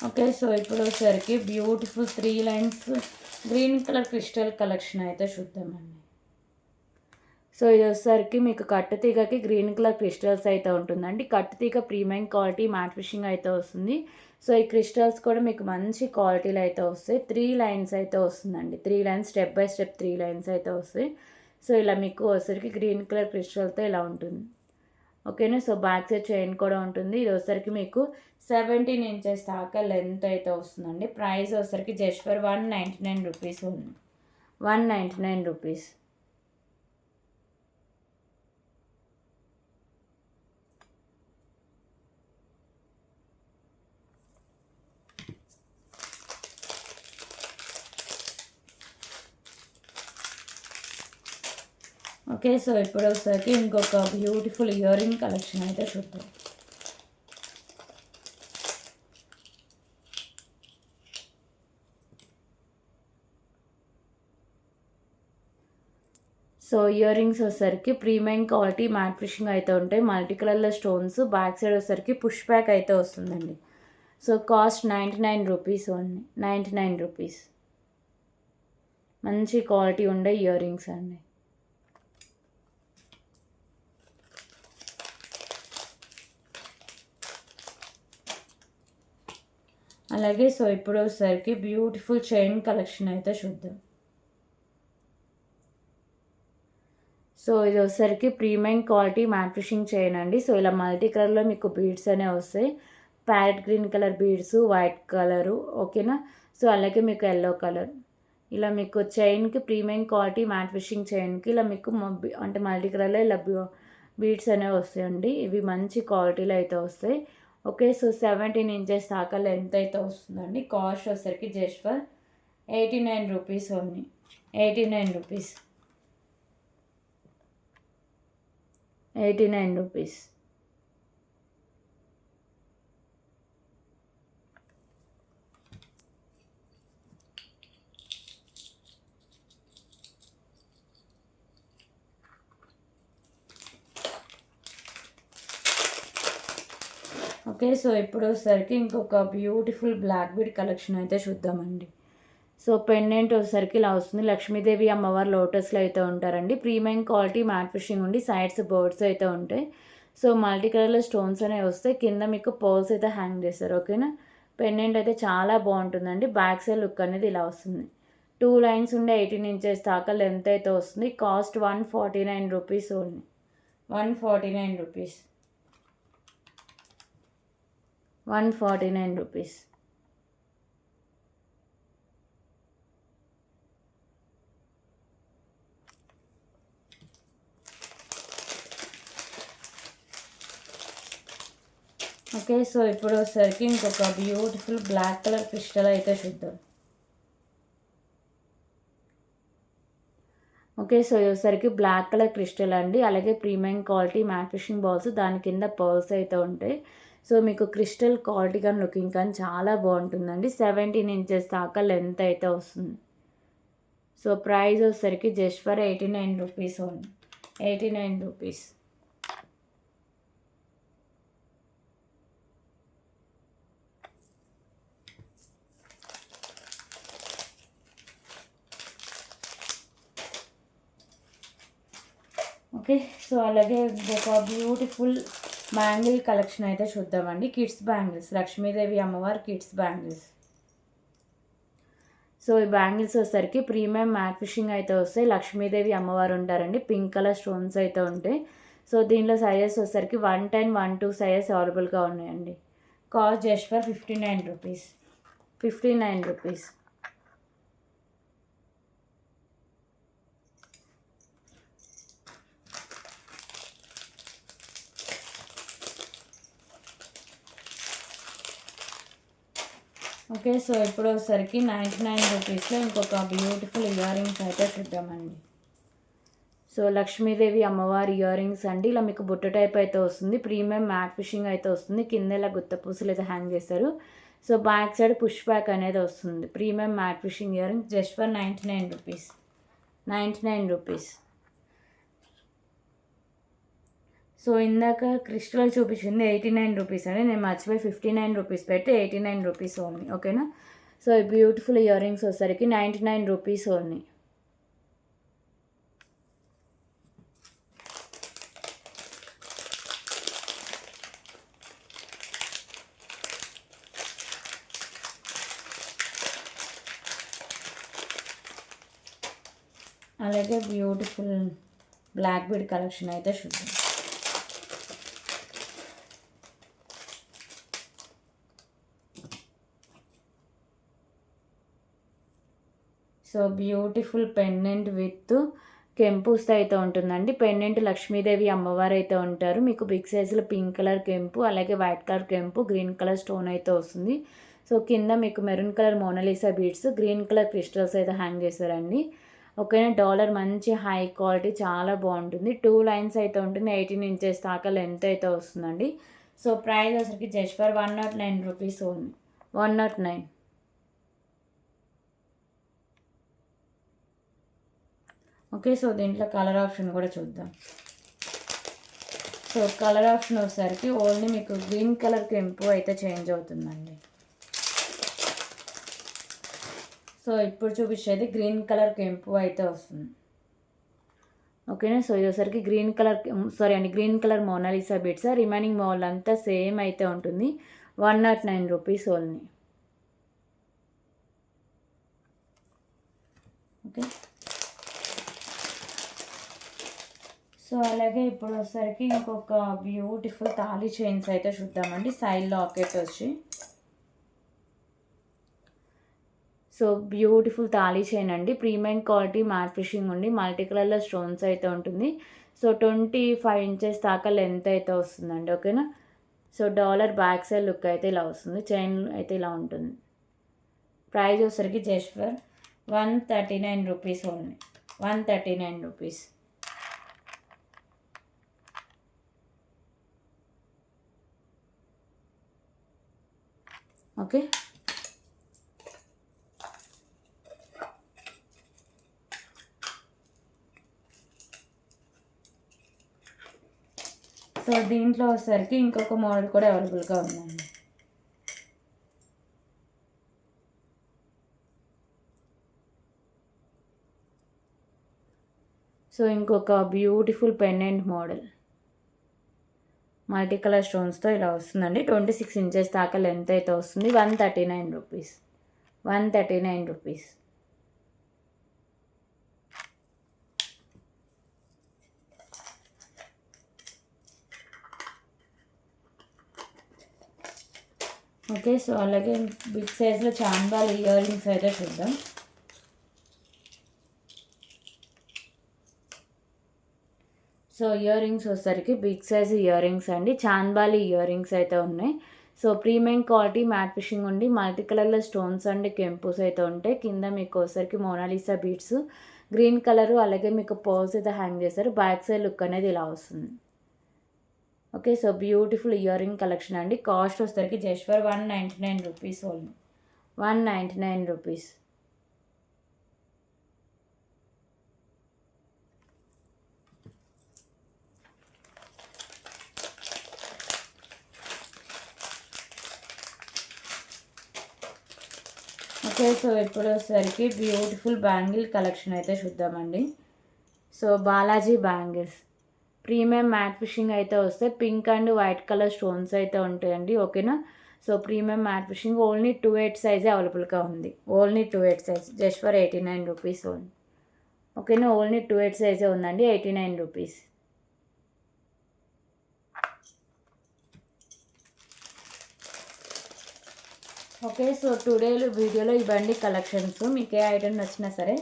Okay. So, ఇప్పుడు వచ్చేసరికి beautiful 3 lines green colour crystal collection అయితే చూద్దామండి. So, ఇది వచ్చేసరికి మీకు కట్టుతీగకి గ్రీన్ కలర్ క్రిస్టల్స్ అయితే ఉంటుందండి. కట్టుతీగ ప్రీమియం క్వాలిటీ మ్యాట్ ఫిషింగ్ అయితే వస్తుంది. సో, ఈ క్రిస్టల్స్ కూడా మీకు మంచి క్వాలిటీలో అయితే వస్తాయి. 3 లైన్స్ అయితే వస్తుందండి. 3 lines step by step 3 lines అయితే వస్తాయి. సో, ఇలా మీకు వచ్చేసరికి గ్రీన్ కలర్ క్రిస్టల్తో ఇలా ఉంటుంది. ఓకేనా. సో, బ్యాక్ సైడ్ చైన్ కూడా ఉంటుంది. ఇది వచ్చేసరికి మీకు 17 ఇంచెస్ దాకా లెంత్ అయితే వస్తుందండి. ప్రైస్ వచ్చేసరికి జస్ట్ ఫర్ 199 రూపీస్ ఉంది. 199 రూపీస్. ఓకే. సో, ఇప్పుడు వచ్చేసరికి ఇంకొక బ్యూటిఫుల్ ఇయర్ రింగ్ కలెక్షన్ అయితే చూద్దాం. సో, ఇయర్ రింగ్స్ వచ్చేసరికి ప్రీమియం క్వాలిటీ మ్యాట్ ఫిషింగ్ అయితే ఉంటాయి. మల్టీ కలర్లో స్టోన్స్ బ్యాక్ సైడ్ వచ్చేసరికి పుష్ బ్యాక్ అయితే వస్తుందండి. So, cost 99 rupees only. 99 rupees. మంచి క్వాలిటీ ఉండే ఇయర్ రింగ్స్ అండి. అలాగే సో, ఇప్పుడు వచ్చేసరికి బ్యూటిఫుల్ చైన్ కలెక్షన్ అయితే చూద్దాం. సో, ఇది వచ్చేసరికి premium quality matte fishing chain అండి. సో, ఇలా మల్టీ కలర్లో మీకు బీడ్స్ అనేవి వస్తాయి. Parrot green colour beads, white colour ఓకేనా. సో, అలాగే మీకు ఎల్లో కలర్ ఇలా మీకు చైన్కి ప్రీమియం క్వాలిటీ మ్యాట్ ఫిషింగ్ చైన్కి ఇలా మీకు అంటే మల్టీ కలర్లో ఇలా బీడ్స్ అనేవి వస్తాయండి. ఇవి మంచి క్వాలిటీలో అయితే వస్తాయి. ఓకే. సో, 17 ఇంచెస్ దాకా లెంత్ అయితే వస్తుందండి. కాస్ట్ వచ్చేసరికి just for 89 rupees only. 89 rupees. 89 rupees. Okay. So, ఇప్పుడు వచ్చేసరికి ఇంకొక బ్యూటిఫుల్ బ్లాక్ బీడ్ కలెక్షన్ అయితే చూద్దామండి. సో, పెండెంట్ వచ్చేసరికి ఇలా వస్తుంది. లక్ష్మీదేవి అమ్మవారు లోటస్లో అయితే ఉంటారండి. ప్రీమియం క్వాలిటీ మ్యాట్ ఫిషింగ్ ఉండి సైడ్స్ బర్డ్స్ అయితే ఉంటాయి. సో, మల్టీ కలర్లో స్టోన్స్ అనేవి వస్తాయి. కింద మీకు పోల్స్ అయితే హ్యాంగ్ చేస్తారు. ఓకేనా. పెండెంట్ అయితే చాలా బాగుంటుందండి. బ్యాక్ సైడ్ లుక్ అనేది ఇలా వస్తుంది. 2 లైన్స్ ఉండే 18 ఇంచెస్ దాకా లెంత్ అయితే వస్తుంది. Cost 149 rupees only. 149 rupees. 149 rupees. Okay. So, ఇప్పుడు వచ్చేసరికి ఇంకొక బ్యూటిఫుల్ బ్లాక్ కలర్ క్రిస్టల్ అయితే చూద్దాం. ఓకే. సో, ఇది వచ్చేసరికి బ్లాక్ కలర్ క్రిస్టల్ అండి. అలాగే premium quality matte fishing balls దాని కింద పర్ల్స్ అయితే ఉంటాయి. సో, మీకు క్రిస్టల్ క్వాలిటీ కానీ లుకింగ్ కానీ చాలా బాగుంటుందండి. 17 ఇంచెస్ దాకా లెంత్ అయితే వస్తుంది. సో, ప్రైస్ వచ్చేసరికి just for 89 rupees only. 89 rupees. Okay. So, అలాగే ఇంకొక బ్యూటిఫుల్ బ్యాంగిల్ కలెక్షన్ అయితే చూద్దామండి. Kids bangles. లక్ష్మీదేవి అమ్మవారి కిడ్స్ బ్యాంగిల్స్. సో, ఈ బ్యాంగిల్స్ వచ్చేసరికి ప్రీమియం మ్యాట్ ఫిషింగ్ అయితే వస్తాయి. లక్ష్మీదేవి అమ్మవారు ఉంటారండి. పింక్ కలర్ స్టోన్స్ అయితే ఉంటాయి. సో, దీనిలో సైజెస్ వచ్చేసరికి 110, 12 సైజెస్ అవైలబుల్గా ఉన్నాయండి. Cost just for 59 rupees. 59 rupees. Okay. So ఇప్పుడు వచ్చేసరికి 99 రూపీస్లో ఇంకొక బ్యూటిఫుల్ ఇయర్ రింగ్స్ అయితే చూద్దామండి. సో లక్ష్మీదేవి అమ్మవారి ఇయర్ రింగ్స్ అండి. ఇలా మీకు బుట్ట టైప్ అయితే వస్తుంది. ప్రీమియం మ్యాట్ ఫిషింగ్ అయితే వస్తుంది. కింద ఇలా గుత్త పూసలు అయితే హ్యాంగ్ చేస్తారు. So back side push back అనేది వస్తుంది. Premium matte finishing ear rings just for 99 rupees. 99 rupees. So ఇందాక క్రిస్టల్ చూపించింది 89 రూపీస్ అండి. నేను మర్చిపోయి 59 రూపీస్ పెట్టి 89 రూపీస్ ఓన్లీ. ఓకేనా. సో ఈ బ్యూటిఫుల్ ఇయర్ రింగ్స్ వచ్చేసరికి 99 రూపీస్ ఓన్లీ. అలాగే బ్యూటిఫుల్ బ్లాక్ బీడ్ కలెక్షన్ అయితే చూద్దాం. సో బ్యూటిఫుల్ పెండెంట్ విత్ కెంపుస్తో అయితే ఉంటుందండి. పెండెంట్ లక్ష్మీదేవి అమ్మవారు అయితే ఉంటారు. మీకు బిగ్ సైజులో పింక్ కలర్ కెంపు, అలాగే వైట్ కలర్ కెంపు, గ్రీన్ కలర్ స్టోన్ అయితే వస్తుంది. సో కింద మీకు maroon colour Mona Lisa beads, green colour crystals అయితే హ్యాంగ్ చేశారండి. ఓకేనా. డాలర్ మంచి హై క్వాలిటీ, చాలా బాగుంటుంది. 2 లైన్స్ అయితే ఉంటుంది. 18 ఇంచెస్ దాకా లెంత్ అయితే వస్తుందండి. సో ప్రైస్ వచ్చరికి just for 109 rupees only. 109. Okay. So దీంట్లో కలర్ ఆప్షన్ కూడా చూద్దాం. సో కలర్ ఆప్షన్ వచ్చేసరికి ఓన్లీ మీకు గ్రీన్ కలర్ కెంపు అయితే చేంజ్ అవుతుందండి. సో ఇప్పుడు చూపించేది గ్రీన్ కలర్ కెంపు అయితే వస్తుంది. ఓకేనా. సో ఇదోసరికి green colour Mona Lisa bits. Remaining మోల్ అంతా సేమ్ అయితే ఉంటుంది. 109 రూపీస్ ఓన్లీ. ఓకే. సో అలాగే ఇప్పుడు వచ్చేసరికి ఇంకొక బ్యూటిఫుల్ తాళీ చైన్స్ అయితే చూద్దామండి. సైడ్ లాకెట్ వచ్చి సో బ్యూటిఫుల్ తాళీ చైన్ అండి. ప్రీమియం క్వాలిటీ మ్యాట్ ఫిషింగ్ ఉండి మల్టీ కలర్లో స్టోన్స్ అయితే ఉంటుంది. సో 25 ఇంచెస్ దాకా లెంత్ అయితే వస్తుందండి. ఓకేనా. So dollar back side look అయితే ఇలా వస్తుంది. చైన్ అయితే ఇలా ఉంటుంది. ప్రైస్ వచ్చేసరికి just for 139 rupees only. 139 rupees. Okay. So దీంట్లో వచ్చేసరికి ఇంకొక మోడల్ కూడా అవైలబుల్గా ఉందండి. సో ఇంకొక beautiful pendant model multi colour స్టోన్స్తో ఇలా వస్తుందండి. 26 ఇంచెస్ దాకా లెంత్ అయితే వస్తుంది. 139 రూపీస్. 139 రూపీస్. ఓకే. సో అలాగే బిగ్ సైజ్లో చాంబాల్ ఇయర్ రింగ్స్ అయితే చూద్దాం. సో ఇయర్ రింగ్స్ వచ్చేసరికి బిగ్ సైజ్ ఇయర్ రింగ్స్ అండి. చాంబాలి ఇయర్ రింగ్స్ అయితే ఉన్నాయి. So premium quality matte finishing ఉండి మల్టీ కలర్లో స్టోన్స్ అండ్ కెంపుస్ అయితే ఉంటాయి. కింద మీకు వచ్చేసరికి మోనాలిసా బీడ్స్ గ్రీన్ కలరు, అలాగే మీకు పర్ల్స్ అయితే హ్యాంగ్ చేస్తారు. బ్యాక్ సైడ్ లుక్ అనేది ఇలా వస్తుంది. Okay. So beautiful ear ring collection అండి. కాస్ట్ వచ్చేసరికి just for 199 rupees only. 199 rupees. Okay. So ఇప్పుడు వచ్చేసరికి బ్యూటిఫుల్ బ్యాంగిల్ కలెక్షన్ అయితే చూద్దామండి. So Balaji bangles premium matte finishing అయితే వస్తే pink and white colour stones అయితే ఉంటాయండి. ఓకేనా. So premium matte fishing only 2/8 సైజే అవైలబుల్గా ఉంది. Only 2/8 size just for 89 rupees only. ఓకేనా. ఓన్లీ 2/8 సైజే ఉందండి. 89 రూపీస్. ఓకే. సో టుడే వీడియోలో ఇవ్వండి కలెక్షన్స్. మీకు ఏ ఐటమ్ నచ్చినా సరే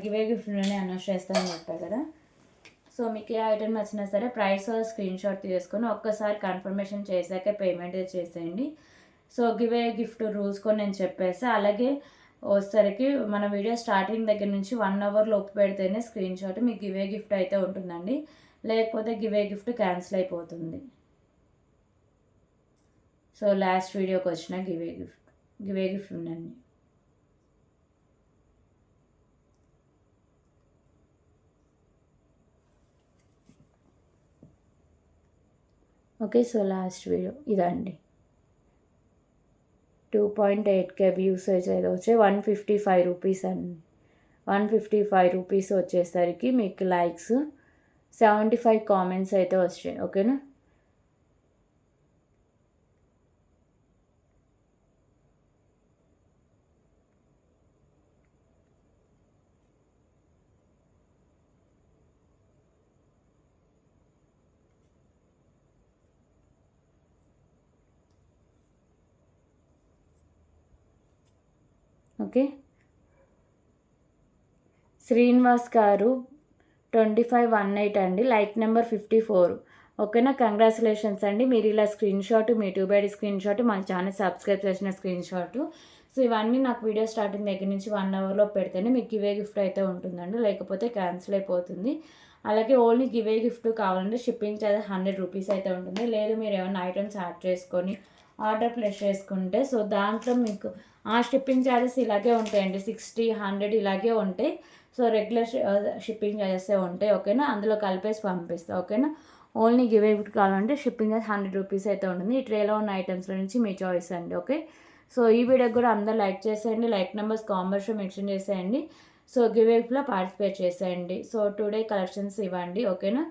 గివ్ ఏ గిఫ్ట్లోనే అనౌన్స్ చేస్తానని చెప్పారు కదా. సో మీకు ఏ ఐటమ్ నచ్చినా సరే ప్రైస్ స్క్రీన్ షాట్ తీసుకొని ఒక్కసారి కన్ఫర్మేషన్ చేశాక పేమెంట్ చేసేయండి. సో గిఫ్ట్ రూల్స్ కొన్ని నేను చెప్పేసి, అలాగే వచ్చేసరికి మన వీడియో స్టార్టింగ్ దగ్గర నుంచి 1 అవర్ లోపు పెడితేనే స్క్రీన్ షాట్ మీకు గిఫ్ట్ అయితే ఉంటుందండి. లేకపోతే గిఫ్ట్ క్యాన్సిల్ అయిపోతుంది. సో లాస్ట్ వీడియోకి వచ్చిన గిఫ్ట్ ఉందండి. ఓకే, సో లాస్ట్ వీడియో ఇదండి. 2.8K వ్యూస్ అయితే వచ్చాయి. 155 రూపీస్ అండి. 155 రూపీస్ వచ్చేసరికి మీకు లైక్స్ 75 కామెంట్స్ అయితే వచ్చాయి. ఓకేనా? ఓకే, శ్రీనివాస్ గారు 2518 అండి, లైక్ నెంబర్ 54. ఓకేనా? కంగ్రాచులేషన్స్ అండి. మీరు ఇలా స్క్రీన్ షాట్, మీ ట్యూబ్ ఐడి స్క్రీన్ షాట్, మన ఛానల్ సబ్స్క్రైబ్ చేసిన స్క్రీన్ షాట్. సో ఇవన్నీ నాకు వీడియో స్టార్టింగ్ దగ్గర నుంచి 1 అవర్లో పెడితేనే మీకు గిఫ్ట్ అయితే ఉంటుందండి, లేకపోతే క్యాన్సిల్ అయిపోతుంది. అలాగే ఓన్లీ గిఫ్ట్ కావాలంటే షిప్పింగ్ చార్జెస్ 100 రూపీస్ అయితే ఉంటుంది. లేదు మీరు ఏమైనా ఐటమ్స్ యాడ్ చేసుకొని ఆర్డర్ ప్లేస్ చేసుకుంటే, సో దాంట్లో మీకు ఆ షిప్పింగ్ ఛార్జెస్ ఇలాగే ఉంటాయండి, 60, 100 ఇలాగే ఉంటాయి. సో రెగ్యులర్ షిప్పింగ్ ఛార్జెస్ ఉంటాయి. ఓకేనా? అందులో కలిపేసి పంపిస్తాను. ఓకేనా? ఓన్లీ గిఫ్ట్ కావాలంటే షిప్పింగ్ ఛార్జ్ 100 రూపీస్ అయితే ఉంటుంది. ఈ ట్రేలో ఉన్న ఐటమ్స్లో నుంచి మీ చాయిస్ అండి. ఓకే, సో ఈ వీడియోకి కూడా అందరూ లైక్ చేసేయండి, లైక్ నెంబర్స్ కామెంట్స్లో మెన్షన్ చేసేయండి. సో గివేలో పార్టిసిపేట్ చేసేయండి. సో టుడే కలెక్షన్స్ ఇవ్వండి. ఓకేనా?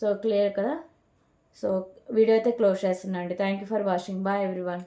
సో క్లియర్ కదా? సో వీడియో అయితే క్లోజ్ చేస్తున్నాండి. Thank you for watching. Bye everyone.